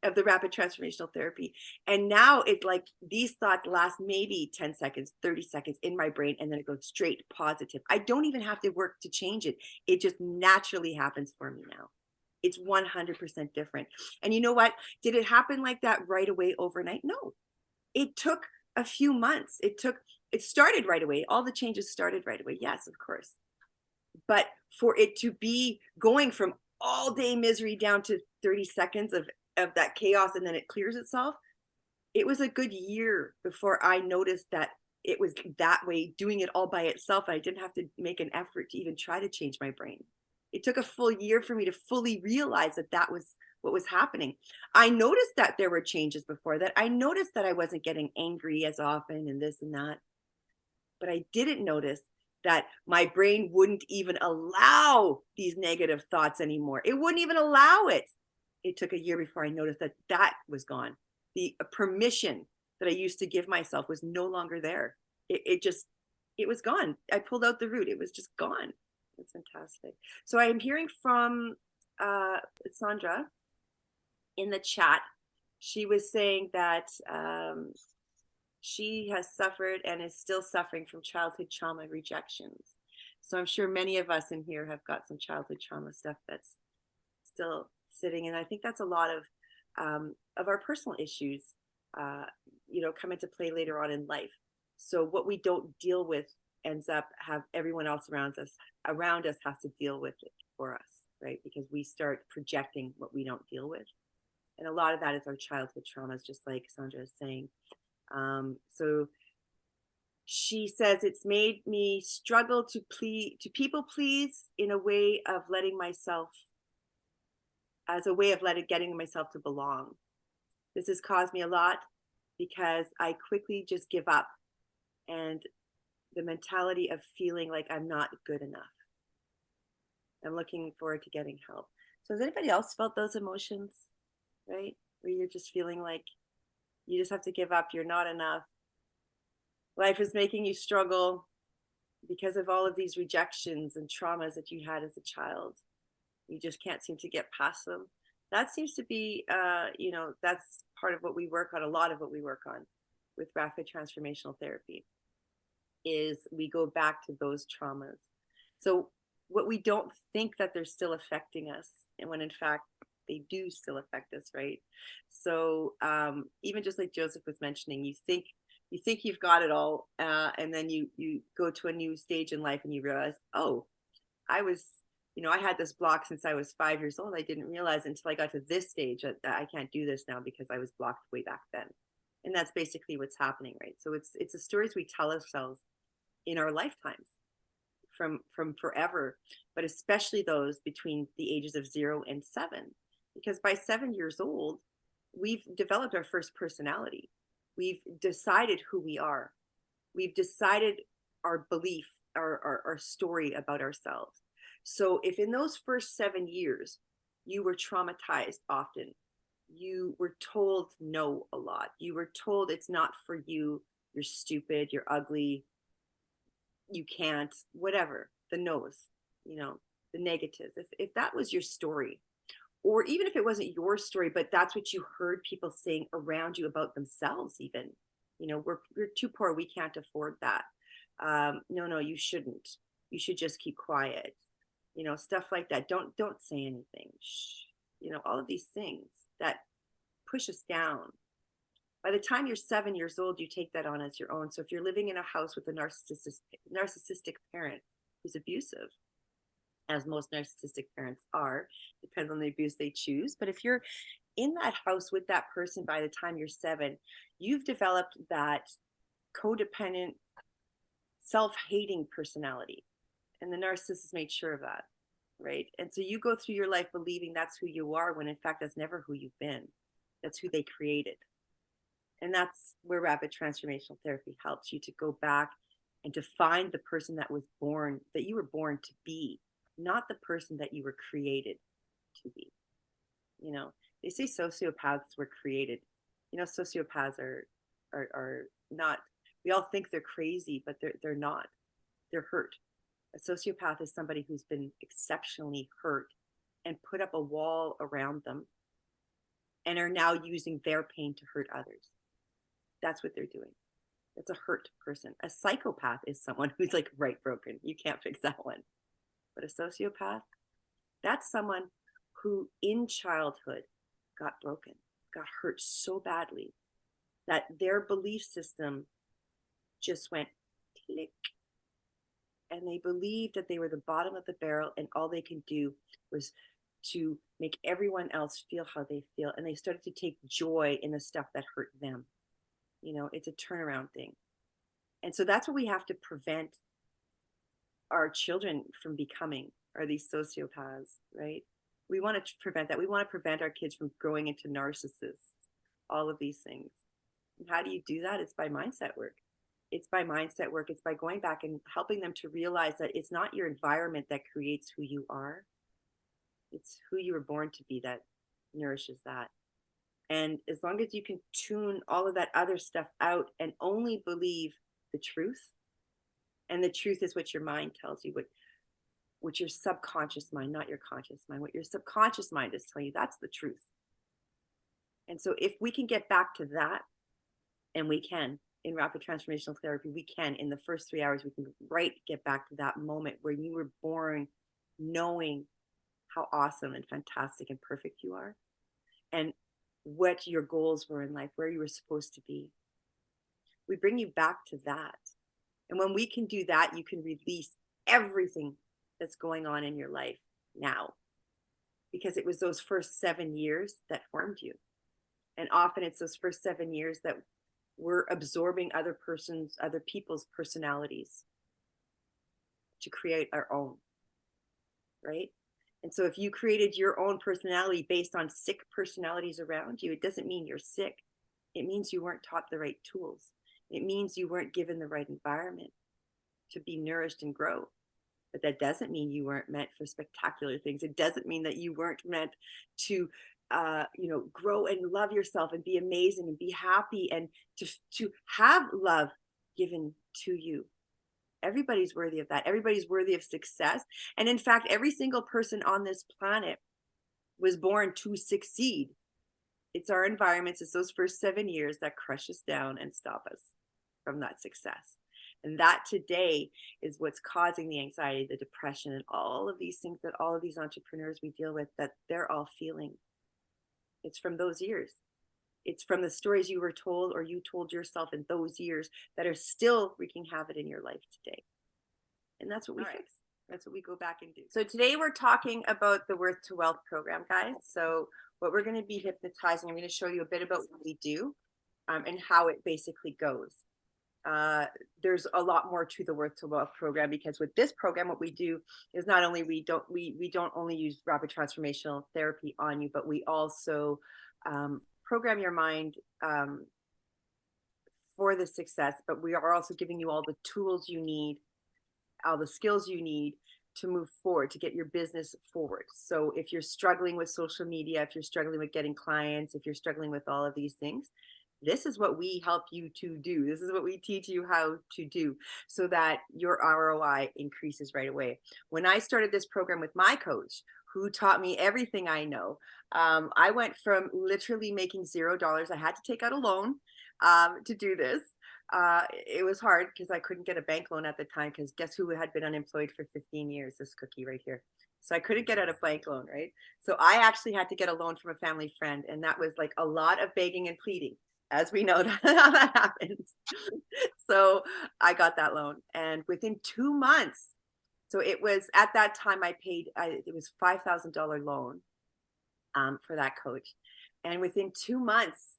Speaker 9: of the rapid transformational therapy. And now it's like these thoughts last maybe 10 seconds, 30 seconds in my brain, and then it goes straight positive. I don't even have to work to change it. It just naturally happens for me now. It's 100% different. And you know what? Did it happen like that right away overnight? No. It took a few months. It started right away. All the changes started right away. Yes, of course. But for it to be going from all day misery down to 30 seconds of that chaos, and then it clears itself, it was a good year before I noticed that it was that way, doing it all by itself. I didn't have to make an effort to even try to change my brain. It took a full year for me to fully realize that was what was happening. I noticed that there were changes before that. I noticed that I wasn't getting angry as often and this and that. But I didn't notice that my brain wouldn't even allow these negative thoughts anymore. It wouldn't even allow it. It took a year before I noticed that that was gone. The permission that I used to give myself was no longer there. It was gone. I pulled out the root. It was just gone. It's fantastic. So I am hearing from Sandra in the chat. She was saying that she has suffered and is still suffering from childhood trauma rejections. So I'm sure many of us in here have got some childhood trauma stuff that's still sitting. And I think that's a lot of our personal issues, come into play later on in life. So what we don't deal with ends up have everyone else around us has to deal with it for us, right? Because we start projecting what we don't deal with. And a lot of that is our childhood traumas, just like Sandra is saying. So she says, it's made me struggle to people please in a way of letting myself, as a way of getting myself to belong. This has caused me a lot because I quickly just give up, and the mentality of feeling like I'm not good enough. I'm looking forward to getting help. So has anybody else felt those emotions, right? Where you're just feeling like you just have to give up, you're not enough. Life is making you struggle because of all of these rejections and traumas that you had as a child. You just can't seem to get past them. That seems to be, that's part of what we work on, a lot of what we work on with rapid transformational therapy, is we go back to those traumas. So what we don't think that they're still affecting us, and when in fact they do still affect us, right? So even just like Joseph was mentioning, you think you've got it all, and then you go to a new stage in life and you realize, oh, I had this block since I was 5 years old. I didn't realize until I got to this stage that I can't do this now because I was blocked way back then. And that's basically what's happening, right? So it's the stories we tell ourselves in our lifetimes from forever, but especially those between the ages of 0 and 7, because by 7 years old, we've developed our first personality. We've decided who we are. We've decided our belief, our story about ourselves. So if in those first 7 years, you were traumatized often, you were told no a lot, you were told it's not for you, you're stupid, you're ugly, you can't, whatever, the no's, the negatives. If that was your story, or even if it wasn't your story, but that's what you heard people saying around you about themselves, even, we're too poor, we can't afford that. No, you shouldn't. You should just keep quiet. Stuff like that. Don't say anything. Shh. All of these things that push us down. By the time you're 7 years old, you take that on as your own. So if you're living in a house with a narcissistic parent who's abusive, as most narcissistic parents are, depends on the abuse they choose. But if you're in that house with that person by the time you're 7, you've developed that codependent, self-hating personality. And the narcissist made sure of that, right? And so you go through your life believing that's who you are, when in fact, that's never who you've been. That's who they created. And that's where rapid transformational therapy helps you to go back and to find the person that you were born to be, not the person that you were created to be. They say sociopaths were created. Sociopaths are not, we all think they're crazy, but they're not. They're hurt. A sociopath is somebody who's been exceptionally hurt and put up a wall around them and are now using their pain to hurt others. That's what they're doing. That's a hurt person. A psychopath is someone who's like right broken. You can't fix that one. But a sociopath, that's someone who in childhood got broken, got hurt so badly that their belief system just went click. And they believed that they were the bottom of the barrel, and all they could do was to make everyone else feel how they feel. And they started to take joy in the stuff that hurt them. It's a turnaround thing. And so that's what we have to prevent our children from becoming, are these sociopaths, right? We want to prevent that. We want to prevent our kids from growing into narcissists, all of these things. And how do you do that? It's by mindset work. It's by mindset work. It's by going back and helping them to realize that it's not your environment that creates who you are. It's who you were born to be that nourishes that. And as long as you can tune all of that other stuff out and only believe the truth, and the truth is what your mind tells you, what your subconscious mind, not your conscious mind, what your subconscious mind is telling you, that's the truth. And so if we can get back to that, and we can, in rapid transformational therapy, we can, in the first 3 hours, we can get back to that moment where you were born knowing how awesome and fantastic and perfect you are, and what your goals were in life, where you were supposed to be. We bring you back to that. And when we can do that, you can release everything that's going on in your life now, because it was those first 7 years that formed you. And often it's those first 7 years that we're absorbing other people's personalities to create our own, right? And so if you created your own personality based on sick personalities around you, it doesn't mean you're sick. It means you weren't taught the right tools. It means you weren't given the right environment to be nourished and grow. But that doesn't mean you weren't meant for spectacular things. It doesn't mean that you weren't meant to grow and love yourself and be amazing and be happy and to have love given to you. Everybody's worthy of that. Everybody's worthy of success. And in fact, every single person on this planet was born to succeed. It's our environments, it's those first 7 years that crush us down and stop us from that success. And that today is what's causing the anxiety, the depression, and all of these things that all of these entrepreneurs we deal with, that they're all feeling. It's from those years. It's from the stories you were told or you told yourself in those years that are still wreaking havoc in your life today. And that's what we fix. That's what we go back and do. So today we're talking about the Worth to Wealth program, guys. So what we're going to be hypnotizing, I'm going to show you a bit about what we do and how it basically goes. There's a lot more to the Worth to Wealth program, because with this program, what we do is not only we don't only use rapid transformational therapy on you, but we also program your mind for the success. But we are also giving you all the tools you need, all the skills you need to move forward, to get your business forward. So if you're struggling with social media, if you're struggling with getting clients, if you're struggling with all of these things, this is what we help you to do. This is what we teach you how to do so that your ROI increases right away. When I started this program with my coach, who taught me everything I know, I went from literally making $0. I had to take out a loan to do this. It was hard because I couldn't get a bank loan at the time, because guess who had been unemployed for 15 years? This cookie right here. So I couldn't get out a bank loan, right? So I actually had to get a loan from a family friend, and that was like a lot of begging and pleading, as we know how that happens. So I got that loan, and within 2 months, so it was at that time I paid, it was $5,000 loan for that coach. And within 2 months,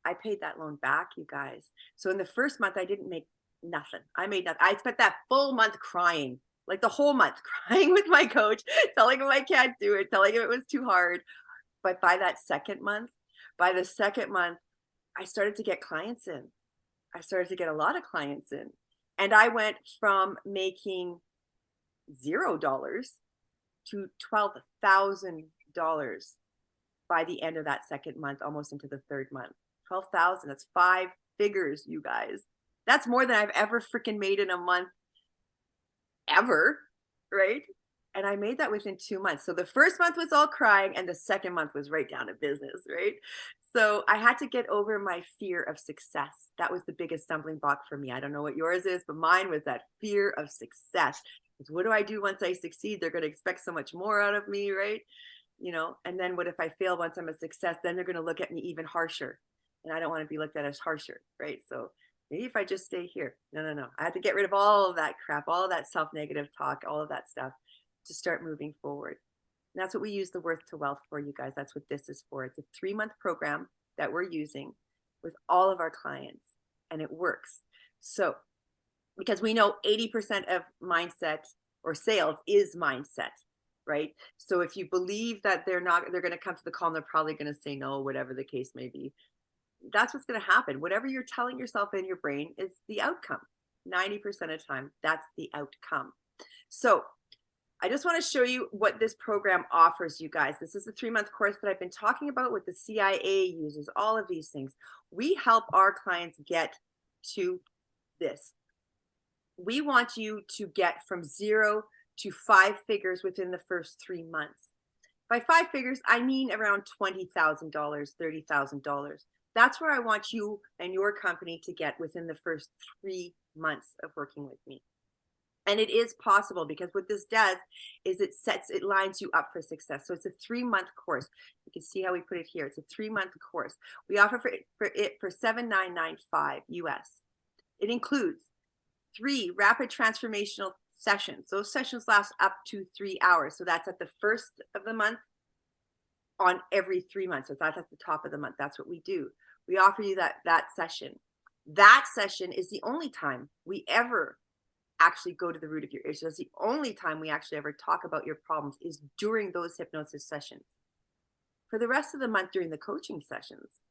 Speaker 9: I paid that loan back, you guys. So in the first month, I didn't make nothing. I made nothing. I spent that full month crying, like the whole month crying with my coach, telling him I can't do it, telling him it was too hard. But by the second month, I started to get clients in. I started to get a lot of clients in. And I went from making $0 to $12,000 by the end of that second month, almost into the third month. 12,000, that's 5 figures, you guys. That's more than I've ever freaking made in a month, ever, right? And I made that within 2 months. So the first month was all crying, and the second month was right down to business, right? So I had to get over my fear of success. That was the biggest stumbling block for me. I don't know what yours is, but mine was that fear of success. What do I do once I succeed? They're going to expect so much more out of me, right? And then what if I fail once I'm a success? Then they're going to look at me even harsher. And I don't want to be looked at as harsher, right? So maybe if I just stay here. No. I had to get rid of all of that crap, all of that self-negative talk, all of that stuff to start moving forward. And that's what we use the Worth to Wealth for, you guys. That's what this is for. It's a 3-month program that we're using with all of our clients, and it works. So, because we know 80% of mindset or sales is mindset, right? So if you believe that they're going to come to the call and they're probably going to say no, whatever the case may be, that's what's going to happen. Whatever you're telling yourself in your brain is the outcome. 90% of the time, that's the outcome. So I just want to show you what this program offers you guys. This is the 3-month course that I've been talking about with the CIA uses, all of these things. We help our clients get to this. We want you to get from 0 to 5 figures within the first 3 months. By 5 figures, I mean around $20,000, $30,000. That's where I want you and your company to get within the first 3 months of working with me. And it is possible, because what this does is it lines you up for success. So it's a 3-month course. You can see how we put it here. It's a 3-month course. We offer it for $7,995 US. It includes 3 rapid transformational sessions. Those sessions last up to 3 hours. So that's at the first of the month on every 3 months. So that's at the top of the month. That's what we do. We offer you that session. That session is the only time we ever actually go to the root of your issue. It's the only time we actually ever talk about your problems is during those hypnosis sessions. For the rest of the month during the coaching sessions,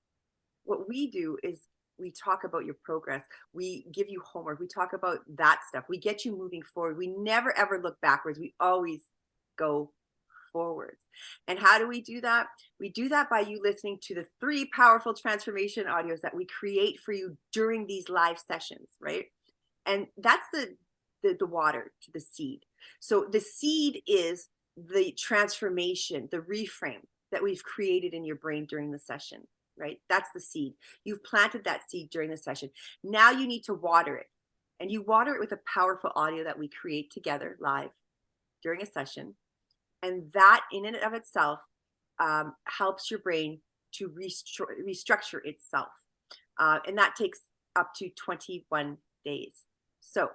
Speaker 9: what we do is we talk about your progress. We give you homework. We talk about that stuff. We get you moving forward. We never ever look backwards. We always go forwards. And how do we do that? We do that by you listening to the 3 powerful transformation audios that we create for you during these live sessions, right? And that's the water to the seed. So the seed is the transformation, the reframe that we've created in your brain during the session, right? That's the seed. You've planted that seed during the session. Now you need to water it. And you water it with a powerful audio that we create together live during a session. And that in and of itself helps your brain to restructure itself. And that takes up to 21 days. So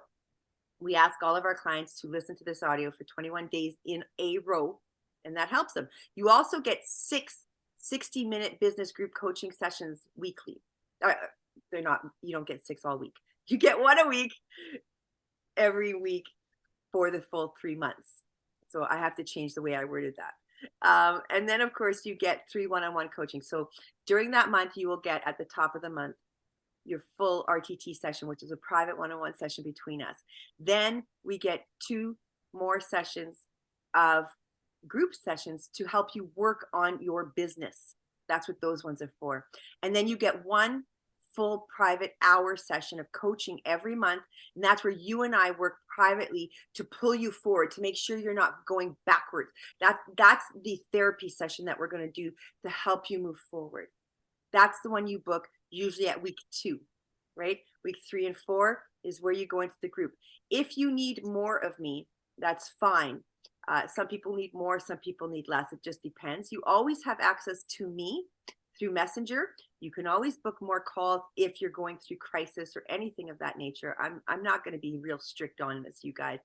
Speaker 9: we ask all of our clients to listen to this audio for 21 days in a row, and that helps them. You also get 6 60-minute business group coaching sessions weekly. You don't get 6 all week. You get 1 a week, every week for the full 3 months. So I have to change the way I worded that. And then, of course, you get 3 one-on-one coaching. So during that month, you will get at the top of the month your full RTT session, which is a private one-on-one session between us. Then we get 2 more sessions of group sessions to help you work on your business. That's what those ones are for. And then you get 1 full private hour session of coaching every month. And that's where you and I work privately to pull you forward, to make sure you're not going backwards. That's the therapy session that we're going to do to help you move forward. That's the one you book usually at week 2, right? Week 3 and 4 is where you go into the group. If you need more of me, that's fine. Some people need more, some people need less. It just depends. You always have access to me through Messenger. You can always book more calls if you're going through crisis or anything of that nature. I'm not going to be real strict on this, you guys.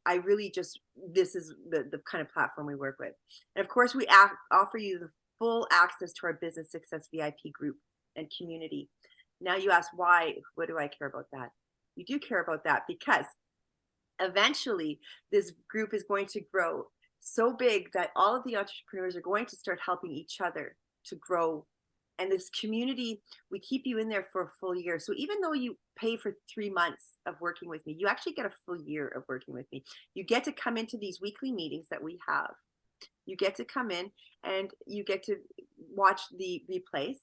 Speaker 9: I really just, this is the kind of platform we work with. And of course, we offer you the full access to our business success VIP group and community. Now you ask why, what do I care about that? You do care about that because eventually this group is going to grow so big that all of the entrepreneurs are going to start helping each other to grow. And this community, we keep you in there for a full year. So even though you pay for 3 months of working with me, you actually get a full year of working with me. You get to come into these weekly meetings that we have. You get to come in and you get to watch the replays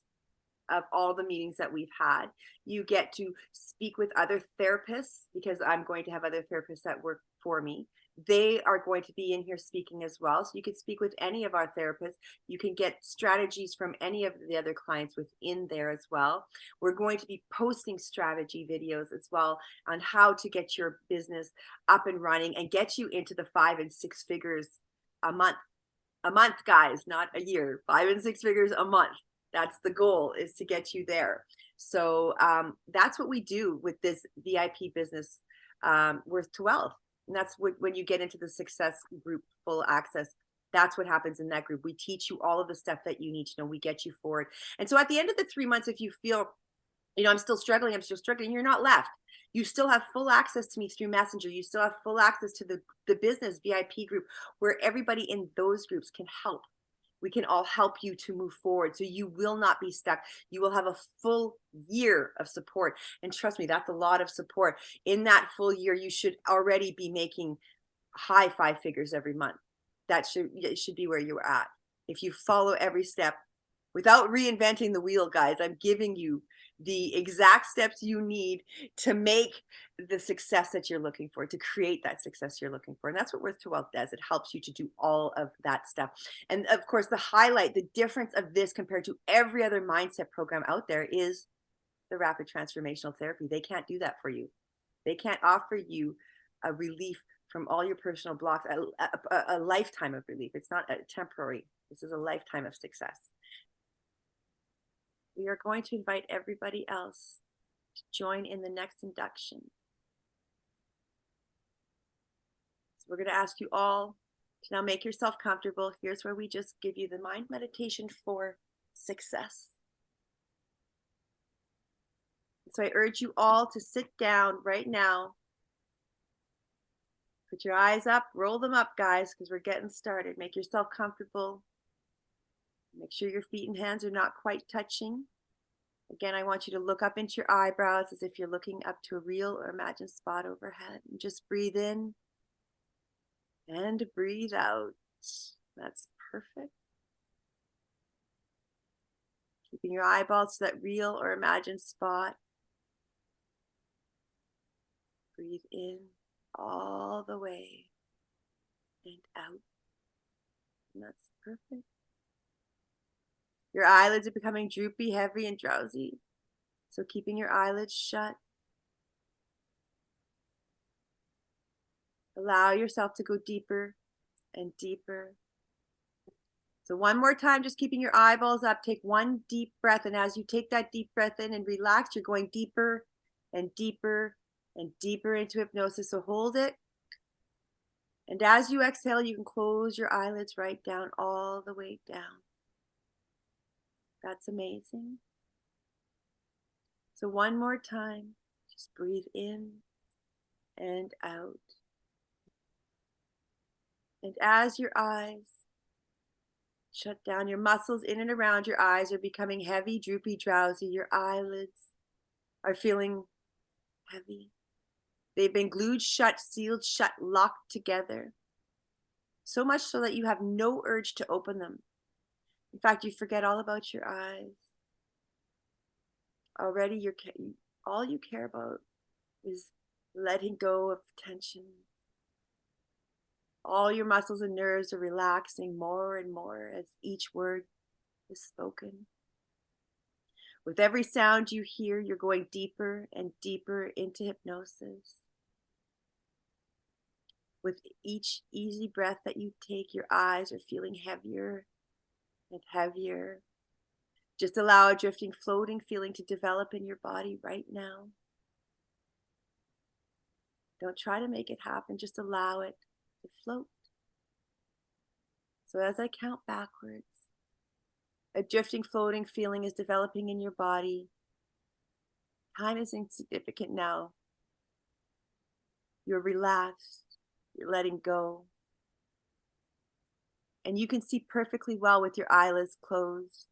Speaker 9: of all the meetings that we've had. You get to speak with other therapists because I'm going to have other therapists that work for me. They are going to be in here speaking as well. So you can speak with any of our therapists. You can get strategies from any of the other clients within there as well. We're going to be posting strategy videos as well on how to get your business up and running and get you into the 5 and 6 figures a month. A month, guys, not a year. 5 and 6 figures a month. That's the goal, is to get you there. So that's what we do with this VIP business worth to wealth. And that's when you get into the success group full access, that's what happens in that group. We teach you all of the stuff that you need to know. We get you forward. And so at the end of the 3 months, if you feel, I'm still struggling, you're not left. You still have full access to me through Messenger. You still have full access to the business VIP group where everybody in those groups can help. We can all help you to move forward. So you will not be stuck. You will have a full year of support. And trust me, that's a lot of support. In that full year, you should already be making high 5 figures every month. It should be where you're at. If you follow every step without reinventing the wheel, guys, I'm giving you the exact steps you need to make the success that you're looking for, to create that success you're looking for. And that's what Worth to Wealth does. It helps you to do all of that stuff. And of course, the difference of this compared to every other mindset program out there is the rapid transformational therapy. They can't do that for you. They can't offer you a relief from all your personal blocks, a lifetime of relief. It's not a temporary. This is a lifetime of success. We are going to invite everybody else to join in the next induction. So we're going to ask you all to now make yourself comfortable. Here's where we just give you the mind meditation for success. So I urge you all to sit down right now. Put your eyes up, roll them up, guys, because we're getting started. Make yourself comfortable. Make sure your feet and hands are not quite touching. Again, I want you to look up into your eyebrows as if you're looking up to a real or imagined spot overhead. And just breathe in and breathe out. That's perfect. Keeping your eyeballs to that real or imagined spot. Breathe in all the way and out. And that's perfect. Your eyelids are becoming droopy, heavy, and drowsy. So keeping your eyelids shut. Allow yourself to go deeper and deeper. So one more time, just keeping your eyeballs up. Take one deep breath. And as you take that deep breath in and relax, you're going deeper and deeper and deeper into hypnosis. So hold it. And as you exhale, you can close your eyelids right down, all the way down. That's amazing. So one more time, just breathe in and out. And as your eyes shut down, your muscles in and around your eyes are becoming heavy, droopy, drowsy. Your eyelids are feeling heavy. They've been glued shut, sealed shut, locked together. So much so that you have no urge to open them. In fact, you forget all about your eyes. Already, all you care about is letting go of tension. All your muscles and nerves are relaxing more and more as each word is spoken. With every sound you hear, you're going deeper and deeper into hypnosis. With each easy breath that you take, your eyes are feeling heavier and heavier. Just allow a drifting, floating feeling to develop in your body right now. Don't try to make it happen, just allow it to float. So as I count backwards, a drifting, floating feeling is developing in your body. Time is insignificant now. You're relaxed, you're letting go. And you can see perfectly well with your eyelids closed.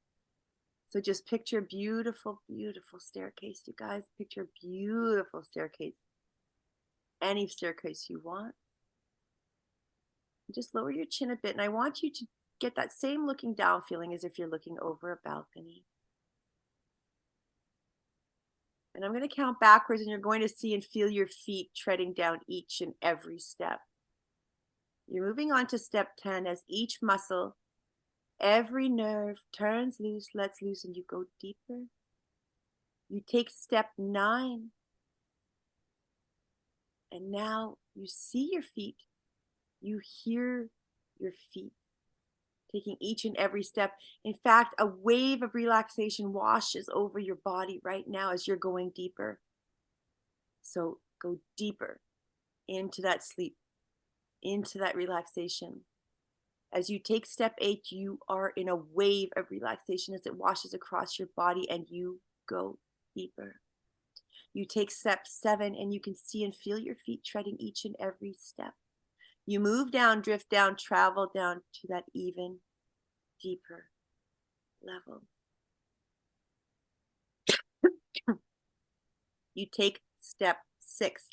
Speaker 9: So just picture a beautiful, beautiful staircase, you guys. Picture a beautiful staircase. Any staircase you want. Just lower your chin a bit. And I want you to get that same looking down feeling as if you're looking over a balcony. And I'm going to count backwards, and you're going to see and feel your feet treading down each and every step. You're moving on to step 10 as each muscle, every nerve turns loose, lets loose, and you go deeper. You take step 9. And now you see your feet. You hear your feet taking each and every step. In fact, a wave of relaxation washes over your body right now as you're going deeper. So go deeper into that sleep, into that relaxation. As you take step 8, you are in a wave of relaxation as it washes across your body and you go deeper. You take step 7 and you can see and feel your feet treading each and every step. You move down, drift down, travel down to that even deeper level. You take step 6.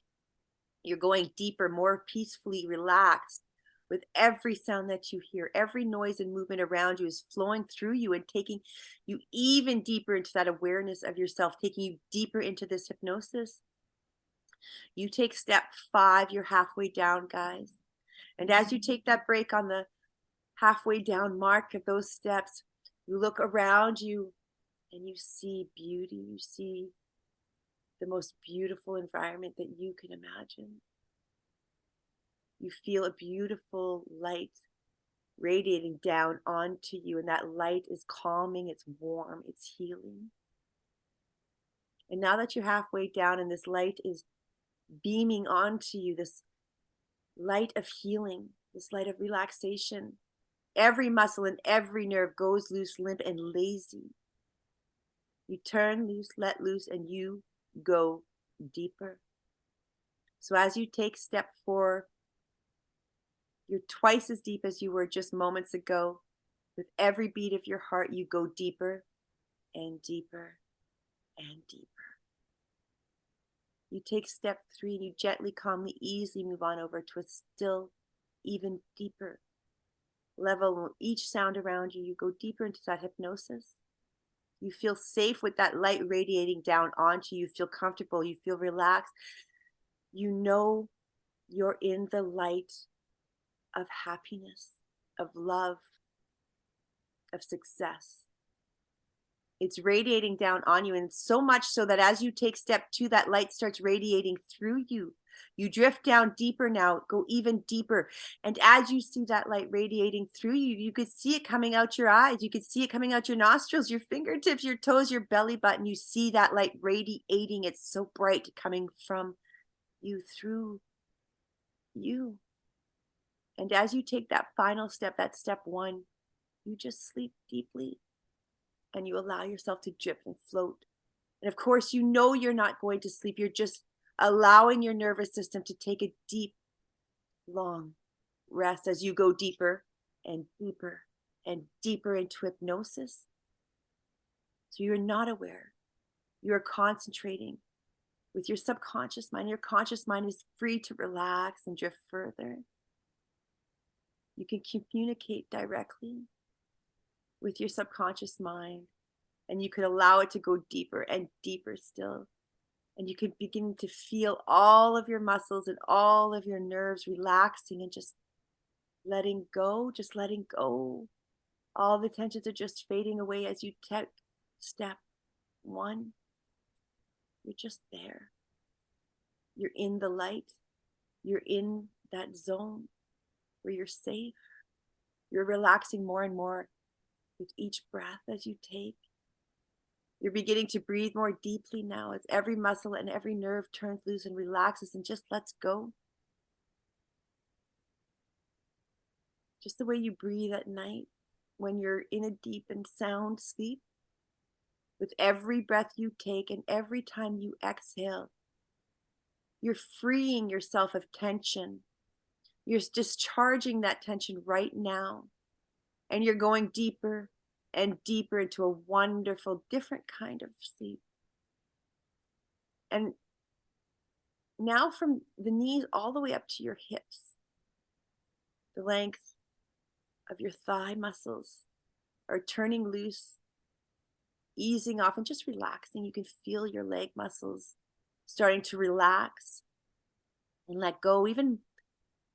Speaker 9: You're going deeper, more peacefully relaxed with every sound that you hear. Every noise and movement around you is flowing through you and taking you even deeper into that awareness of yourself, taking you deeper into this hypnosis. You take step 5, you're halfway down, guys. And as you take that break on the halfway down mark of those steps, you look around you and you see beauty. You see the most beautiful environment that you can imagine. You feel a beautiful light radiating down onto you, and that light is calming, it's warm, it's healing. And now that you're halfway down and this light is beaming onto you, this light of healing, this light of relaxation, every muscle and every nerve goes loose, limp, and lazy. You turn loose, let loose, and you go deeper. So as you take step 4, you're twice as deep as you were just moments ago. With every beat of your heart, you go deeper and deeper and deeper. You take step 3 and you gently, calmly, easily move on over to a still, even deeper level. Each sound around you, you go deeper into that hypnosis. You feel safe with that light radiating down onto you. You feel comfortable. You feel relaxed. You know you're in the light of happiness, of love, of success. It's radiating down on you, and it's so much so that as you take step 2, that light starts radiating through you. You drift down deeper now, go even deeper. And as you see that light radiating through you, you could see it coming out your eyes. You could see it coming out your nostrils, your fingertips, your toes, your belly button. You see that light radiating. It's so bright coming from you, through you. And as you take that final step, that step 1, you just sleep deeply and you allow yourself to drift and float. And of course, you know you're not going to sleep. You're just allowing your nervous system to take a deep, long rest as you go deeper and deeper and deeper into hypnosis. So you're not aware. You're concentrating with your subconscious mind. Your conscious mind is free to relax and drift further. You can communicate directly with your subconscious mind, and you could allow it to go deeper and deeper still. And you could begin to feel all of your muscles and all of your nerves relaxing and just letting go, just letting go. All the tensions are just fading away as you take step 1. You're just there. You're in the light. You're in that zone where you're safe. You're relaxing more and more with each breath as you take. You're beginning to breathe more deeply now as every muscle and every nerve turns loose and relaxes and just lets go. Just the way you breathe at night when you're in a deep and sound sleep. With every breath you take and every time you exhale, you're freeing yourself of tension. You're discharging that tension right now. And you're going deeper and deeper into a wonderful, different kind of sleep. And now from the knees all the way up to your hips, the length of your thigh muscles are turning loose, easing off and just relaxing. You can feel your leg muscles starting to relax and let go even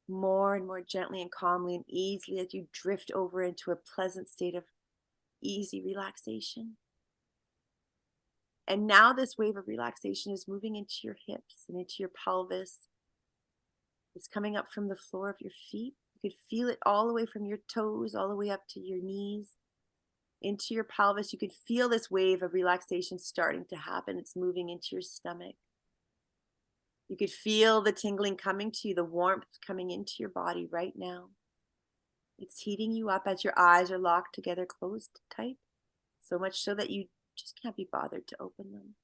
Speaker 9: more and more gently and calmly and easily as you drift over into a pleasant state of easy relaxation. And now this wave of relaxation is moving into your hips and into your pelvis. It's coming up from the floor of your feet. You could feel it all the way from your toes, all the way up to your knees, into your pelvis. You could feel this wave of relaxation starting to happen. It's moving into your stomach. You could feel the tingling coming to you, the warmth coming into your body right now. It's heating you up as your eyes are locked together, closed tight, so much so that you just can't be bothered to open them.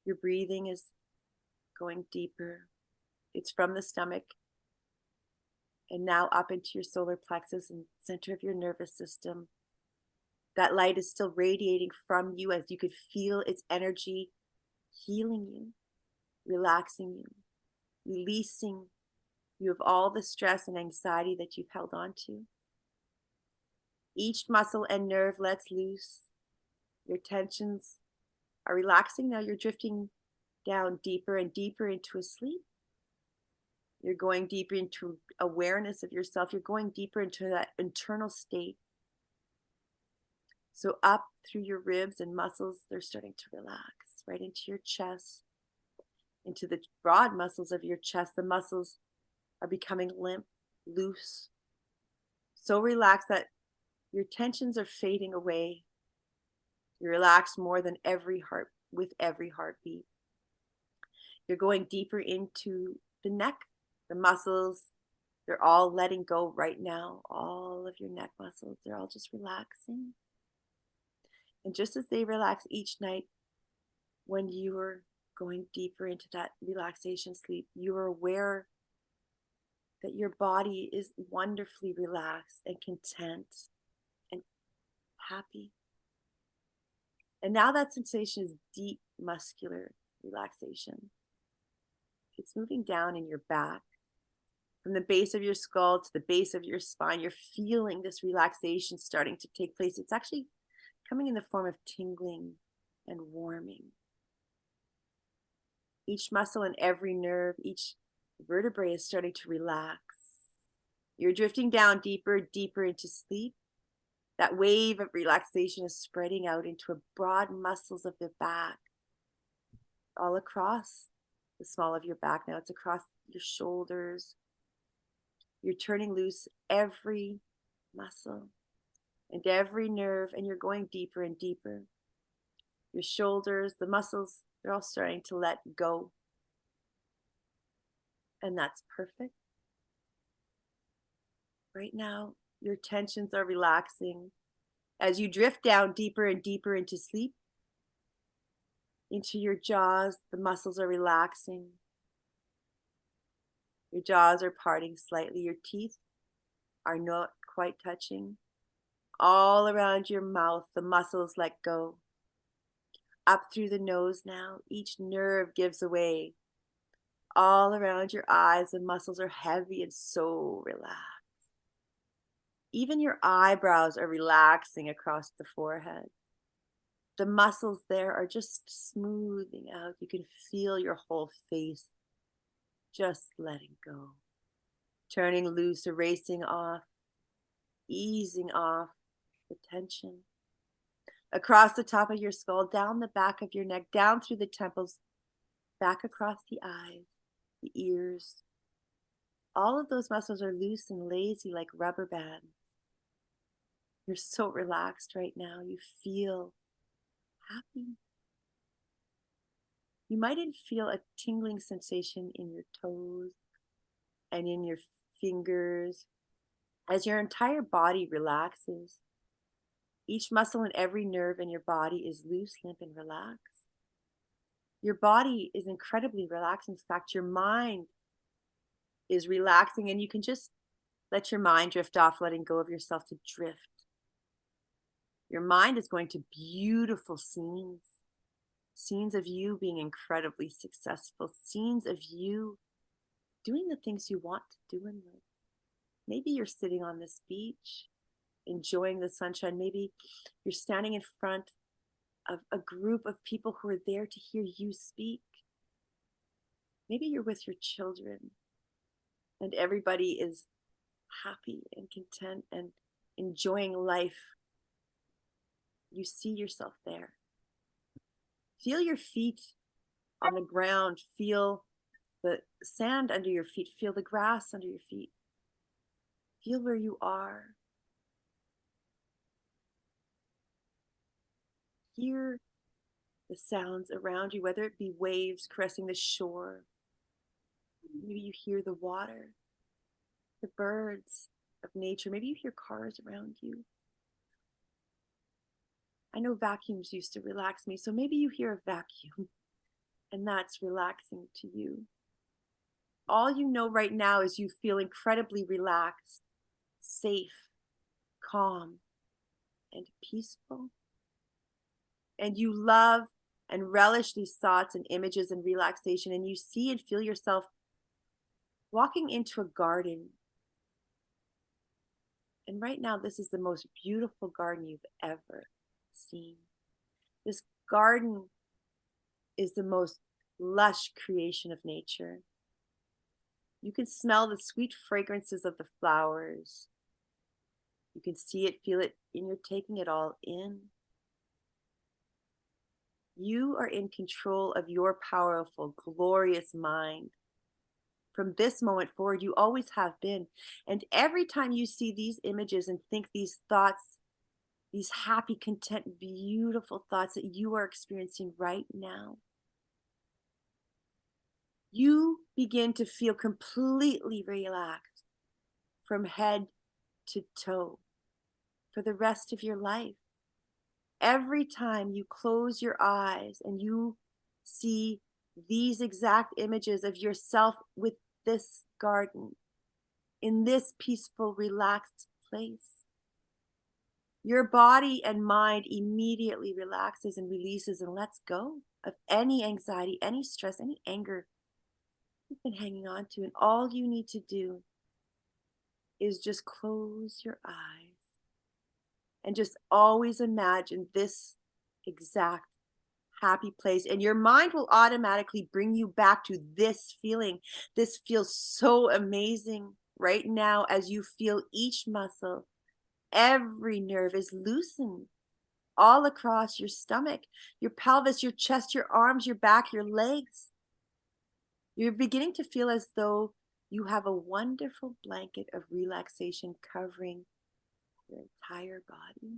Speaker 9: Your breathing is going deeper. It's from the stomach. And now up into your solar plexus and center of your nervous system. That light is still radiating from you as you could feel its energy healing you, relaxing you, releasing you of all the stress and anxiety that you've held on to. Each muscle and nerve lets loose. Your tensions are relaxing. Now you're drifting down deeper and deeper into a sleep. You're going deeper into awareness of yourself. You're going deeper into that internal state. So up through your ribs and muscles, they're starting to relax right into your chest, into the broad muscles of your chest. The muscles are becoming limp, loose, so relaxed that your tensions are fading away. You relax more than with every heartbeat. You're going deeper into the neck, the muscles. They're all letting go right now. All of your neck muscles, they're all just relaxing. And just as they relax each night, when you are going deeper into that relaxation sleep, you are aware that your body is wonderfully relaxed and content and happy. And now that sensation is deep muscular relaxation. It's moving down in your back. From the base of your skull to the base of your spine, you're feeling this relaxation starting to take place. It's actually coming in the form of tingling and warming. Each muscle and every nerve, each vertebrae is starting to relax. You're drifting down deeper, deeper into sleep. That wave of relaxation is spreading out into the broad muscles of the back, all across the small of your back. Now it's across your shoulders. You're turning loose every muscle and every nerve, and you're going deeper and deeper. Your shoulders, the muscles, they're all starting to let go. And that's perfect. Right now, your tensions are relaxing. As you drift down deeper and deeper into sleep, into your jaws, the muscles are relaxing. Your jaws are parting slightly. Your teeth are not quite touching. All around your mouth, the muscles let go. Up through the nose now, each nerve gives away. All around your eyes, the muscles are heavy and so relaxed. Even your eyebrows are relaxing across the forehead. The muscles there are just smoothing out. You can feel your whole face just letting go. Turning loose, erasing off, easing off the tension. Across the top of your skull, down the back of your neck, down through the temples, back across the eyes, the ears. All of those muscles are loose and lazy like rubber bands. You're so relaxed right now. You feel happy. You might even feel a tingling sensation in your toes and in your fingers as your entire body relaxes. Each muscle and every nerve in your body is loose, limp, and relaxed. Your body is incredibly relaxed. In fact, your mind is relaxing, and you can just let your mind drift off, letting go of yourself to drift. Your mind is going to beautiful scenes of you being incredibly successful, scenes of you doing the things you want to do in life. Maybe you're sitting on this beach, enjoying the sunshine. Maybe you're standing in front of a group of people who are there to hear you speak. Maybe you're with your children and everybody is happy and content and enjoying life. You see yourself there. Feel your feet on the ground. Feel the sand under your feet. Feel the grass under your feet. Feel where you are. Hear the sounds around you, whether it be waves caressing the shore. Maybe you hear the water, the birds of nature. Maybe you hear cars around you. I know vacuums used to relax me, so maybe you hear a vacuum and that's relaxing to you. all you know right now is you feel incredibly relaxed, safe, calm, and peaceful. And you love and relish these thoughts and images and relaxation, and you see and feel yourself walking into a garden. And right now, this is the most beautiful garden you've ever seen. This garden is the most lush creation of nature. You can smell the sweet fragrances of the flowers. You can see it, feel it, and you're taking it all in. You are in control of your powerful, glorious mind. From this moment forward, you always have been. And every time you see these images and think these thoughts, these happy, content, beautiful thoughts that you are experiencing right now, you begin to feel completely relaxed from head to toe for the rest of your life. Every time you close your eyes and you see these exact images of yourself with this garden, in this peaceful, relaxed place, your body and mind immediately relaxes and releases and lets go of any anxiety, any stress, any anger you've been hanging on to. And all you need to do is just close your eyes and just always imagine this exact happy place. And your mind will automatically bring you back to this feeling. This feels so amazing right now as you feel each muscle, every nerve is loosened all across your stomach, your pelvis, your chest, your arms, your back, your legs. You're beginning to feel as though you have a wonderful blanket of relaxation covering your entire body.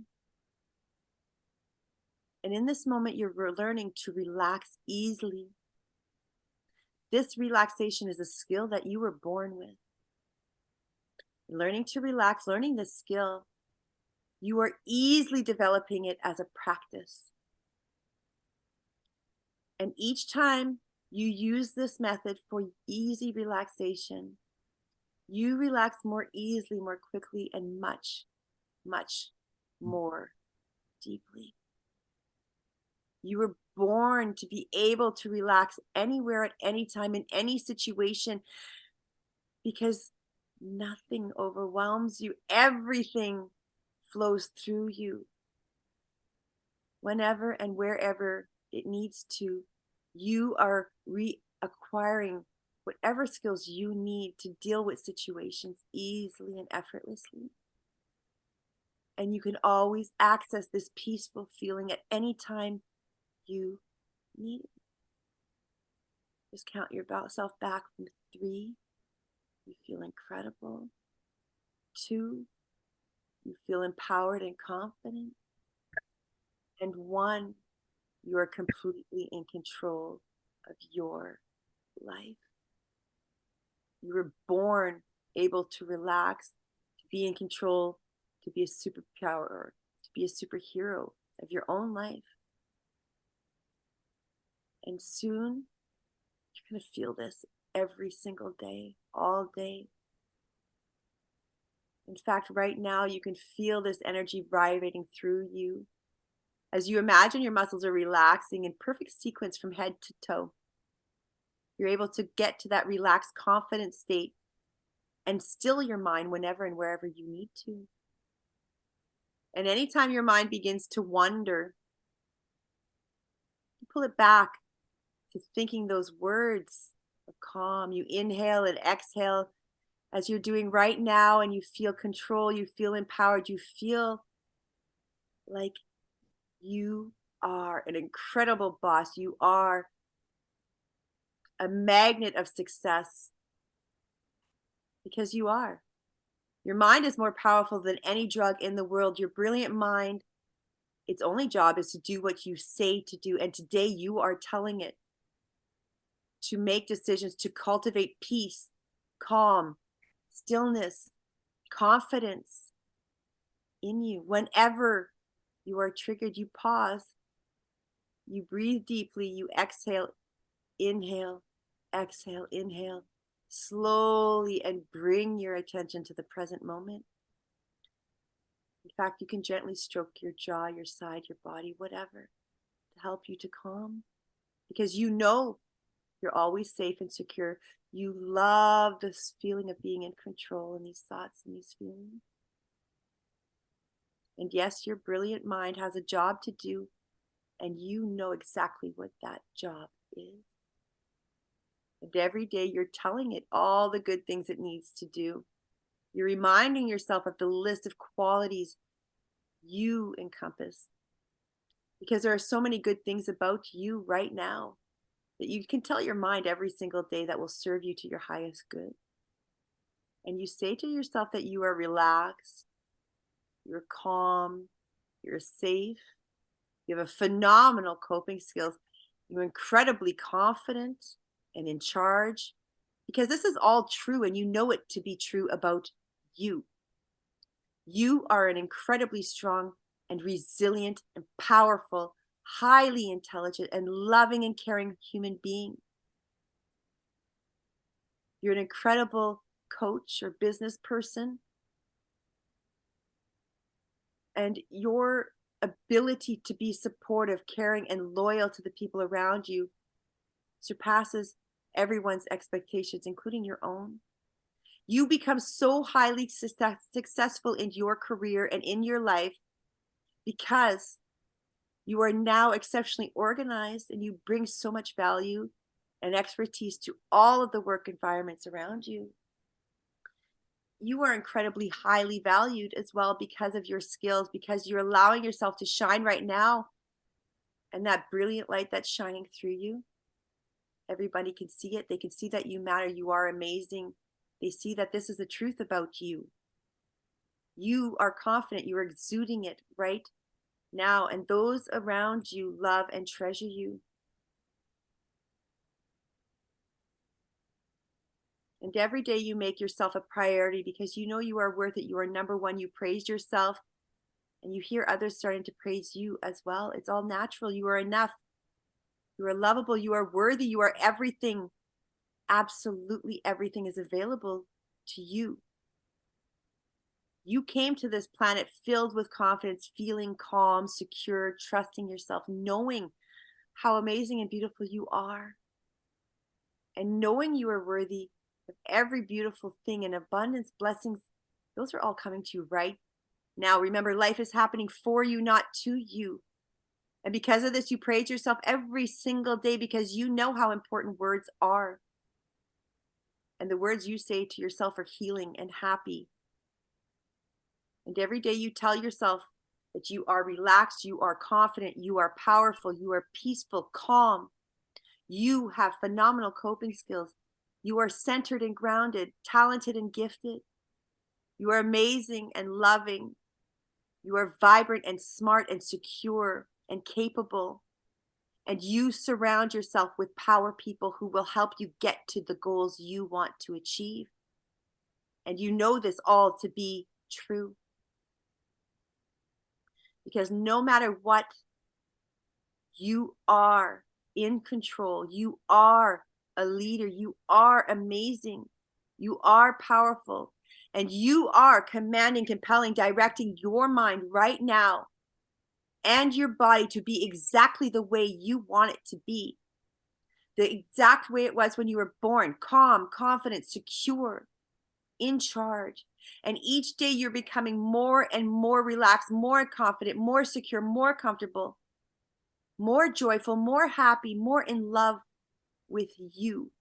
Speaker 9: And in this moment, you're learning to relax easily. This relaxation is a skill that you were born with. Learning to relax, learning this skill, you are easily developing it as a practice. And each time you use this method for easy relaxation, you relax more easily, more quickly, and much, much more deeply. You were born to be able to relax anywhere, at any time, in any situation, because nothing overwhelms you. Everything flows through you whenever and wherever it needs to. You are reacquiring whatever skills you need to deal with situations easily and effortlessly. And you can always access this peaceful feeling at any time you need it. Just count yourself back from 3. You feel incredible. 2. You feel empowered and confident. And 1, you are completely in control of your life. You were born able to relax, to be in control, to be a superpower, to be a superhero of your own life. And soon, you're going to feel this every single day, all day. In fact, right now, you can feel this energy vibrating through you as you imagine your muscles are relaxing in perfect sequence from head to toe. You're able to get to that relaxed, confident state and still your mind whenever and wherever you need to. And anytime your mind begins to wander, you pull it back to thinking those words of calm. You inhale and exhale as you're doing right now, and you feel control, you feel empowered, you feel like you are an incredible boss. You are a magnet of success, because you are. Your mind is more powerful than any drug in the world. Your brilliant mind, its only job is to do what you say to do. And today you are telling it to make decisions, to cultivate peace, calm, stillness, confidence in you. Whenever you are triggered, you pause, you breathe deeply, you exhale, inhale, exhale, inhale. slowly, and bring your attention to the present moment. In fact, you can gently stroke your jaw, your side, your body, whatever, to help you to calm, because you know you're always safe and secure. You love this feeling of being in control and these thoughts and these feelings. And yes, your brilliant mind has a job to do, and you know exactly what that job is. And every day you're telling it all the good things it needs to do. You're reminding yourself of the list of qualities you encompass, because there are so many good things about you right now that you can tell your mind every single day that will serve you to your highest good. And you say to yourself that you are relaxed, you're calm, you're safe, you have a phenomenal coping skills, you're incredibly confident and in charge, because this is all true and you know it to be true about you. You are an incredibly strong and resilient and powerful, highly intelligent and loving and caring human being. You're an incredible coach or business person. And your ability to be supportive, caring, and loyal to the people around you surpasses everyone's expectations, including your own. You become so highly successful in your career and in your life because you are now exceptionally organized, and you bring so much value and expertise to all of the work environments around you. You are incredibly highly valued as well because of your skills, because you're allowing yourself to shine right now. And that brilliant light that's shining through you, everybody can see it. They can see that you matter. You are amazing. They see that this is the truth about you. You are confident. You are exuding it right now. And those around you love and treasure you. And every day you make yourself a priority because you know you are worth it. You are number one. You praise yourself, and you hear others starting to praise you as well. It's all natural. You are enough. You are lovable. You are worthy. You are everything. Absolutely everything is available to you. You came to this planet filled with confidence, feeling calm, secure, trusting yourself, knowing how amazing and beautiful you are, and knowing you are worthy of every beautiful thing and abundance, blessings. Those are all coming to you right now. Remember, life is happening for you, not to you. And because of this, you praise yourself every single day because you know how important words are. And the words you say to yourself are healing and happy. And every day you tell yourself that you are relaxed, you are confident, you are powerful, you are peaceful, calm. You have phenomenal coping skills. You are centered and grounded, talented and gifted. You are amazing and loving. You are vibrant and smart and secure and capable. And you surround yourself with power people who will help you get to the goals you want to achieve. And you know this all to be true. Because no matter what, you are in control. You are a leader. You are amazing. You are powerful. And you are commanding, compelling, directing your mind right now and your body to be exactly the way you want it to be. The exact way it was when you were born, calm, confident, secure, in charge. And each day you're becoming more and more relaxed, more confident, more secure, more comfortable, more joyful, more happy, more in love with you.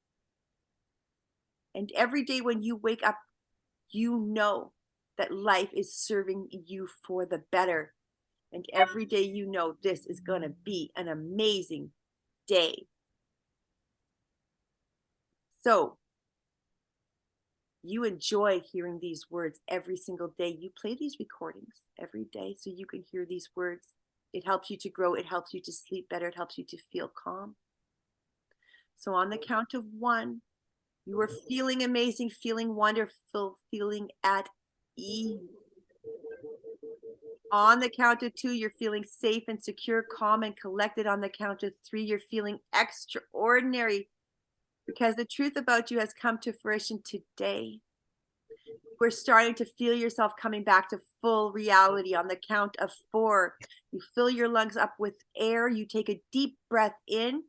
Speaker 9: And every day when you wake up, you know that life is serving you for the better. And every day you know this is going to be an amazing day. So you enjoy hearing these words every single day. You play these recordings every day so you can hear these words. It helps you to grow. It helps you to sleep better. It helps you to feel calm. So on the count of 1, you are feeling amazing, feeling wonderful, feeling at ease. On the count of 2, you're feeling safe and secure, calm and collected. On the count of 3, you're feeling extraordinary, because the truth about you has come to fruition today. We're starting to feel yourself coming back to full reality. On the count of 4, you fill your lungs up with air. You take a deep breath in.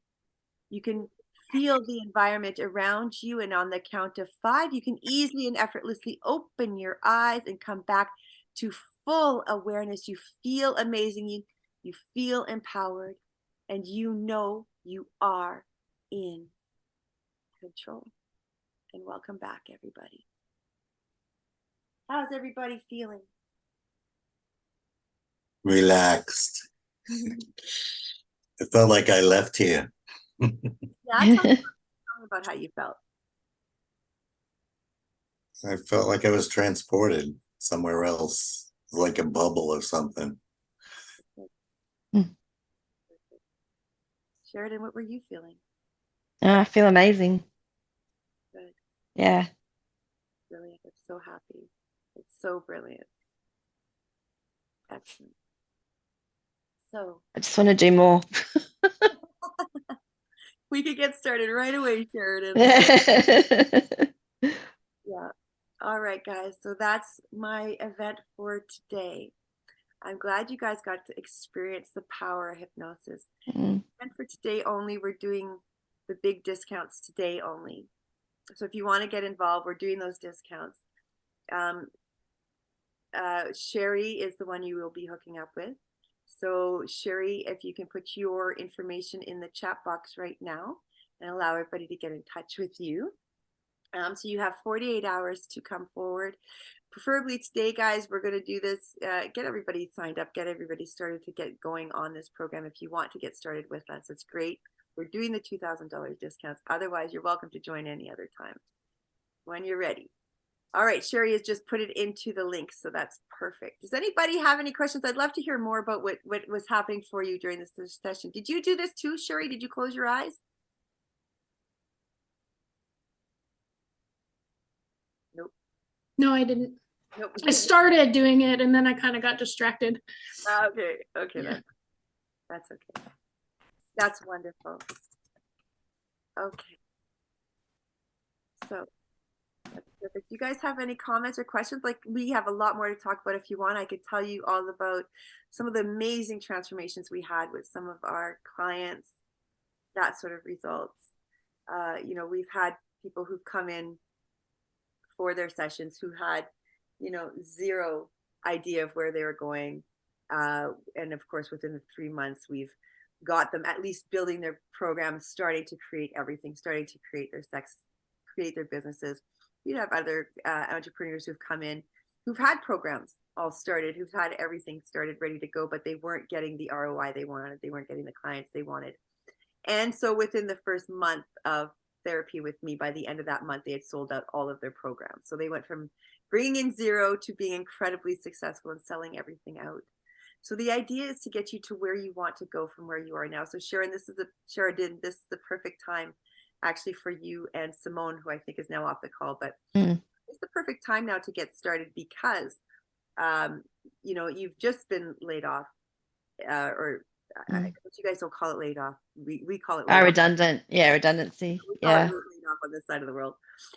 Speaker 9: You can feel the environment around you. And on the count of 5, you can easily and effortlessly open your eyes and come back to full awareness. You feel amazing. You feel empowered. And you know you are in control. And welcome back, everybody. How's everybody feeling?
Speaker 6: Relaxed. It felt like I left here.
Speaker 9: Yeah, tell me about how you felt.
Speaker 6: I felt like I was transported somewhere else, like a bubble or something.
Speaker 9: Sheridan, what were you feeling?
Speaker 7: I feel amazing.
Speaker 9: Good.
Speaker 7: Yeah.
Speaker 9: Brilliant. I'm so happy. It's so brilliant. Excellent. So
Speaker 7: I just want to do more.
Speaker 9: we could get started right away, Sheridan. Yeah. All right, guys. So that's my event for today. I'm glad you guys got to experience the power of hypnosis. And for today only, we're doing the big discounts today only. So if you want to get involved, we're doing those discounts. Sherry is the one you will be hooking up with. So Sherry, if you can put your information in the chat box right now and allow everybody to get in touch with you. So you have 48 hours to come forward. Preferably today, guys, we're going to do this, get everybody signed up, get everybody started to get going on this program. If you want to get started with us, it's great. We're doing the $2,000 discounts. Otherwise, you're welcome to join any other time when you're ready. All right, Sherry has just put it into the link, so that's perfect. Does anybody have any questions? I'd love to hear more about what was happening for you during this session. Did you do this too, Sherry? Did you close your eyes? Nope.
Speaker 5: No, I didn't.
Speaker 9: Nope.
Speaker 5: I started doing it and then I kind of got distracted.
Speaker 9: Okay, okay,
Speaker 5: Yeah.
Speaker 9: that's okay. That's wonderful. Okay. So that's perfect. Do you guys have any comments or questions? Like, we have a lot more to talk about. If you want, I could tell you all about some of the amazing transformations we had with some of our clients, that sort of results. You know, we've had people who've come in for their sessions who had, you know, zero idea of where they were going. And of course, within the 3 months, we've got them at least building their programs, starting to create everything, starting to create their businesses. You have other entrepreneurs who've come in, who've had programs all started, who've had everything started, ready to go, but they weren't getting the ROI they wanted. They weren't getting the clients they wanted. And so within the first month of therapy with me, by the end of that month, they had sold out all of their programs. So they went from bringing in zero to being incredibly successful and selling everything out. So the idea is to get you to where you want to go from where you are now. So Sharon, this is the perfect time actually for you and Simone, who I think is now off the call, but it's the perfect time now to get started because, you know, you've just been laid off, you guys don't call it laid off. We call it
Speaker 7: redundant. Yeah, redundancy.
Speaker 9: we call it laid off on this side of the world.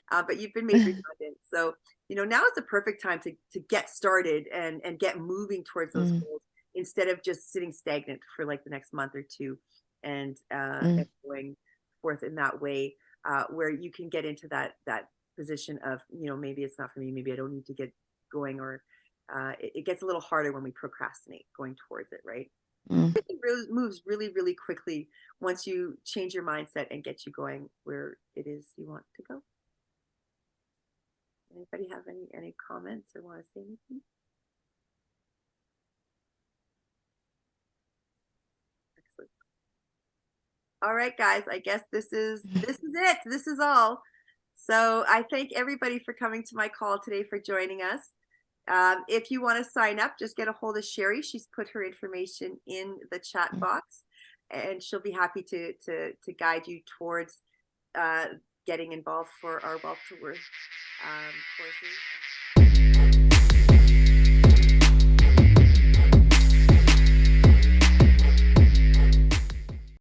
Speaker 9: But you've been made redundant. So, you know, now is the perfect time to get started and get moving towards those goals instead of just sitting stagnant for like the next month or two and going forth in that way, where you can get into that position of, you know, maybe it's not for me, maybe I don't need to get going, or it gets a little harder when we procrastinate going towards it, right? Everything really moves really, really quickly once you change your mindset and get you going where it is you want to go. Anybody have any comments or want to say anything? Excellent. All right, guys, I guess this is it. This is all. So I thank everybody for coming to my call today, for joining us. If you want to sign up, just get a hold of Sherry. She's put her information in the chat box, and she'll be happy to guide you towards getting involved for our Wealth to Worth courses.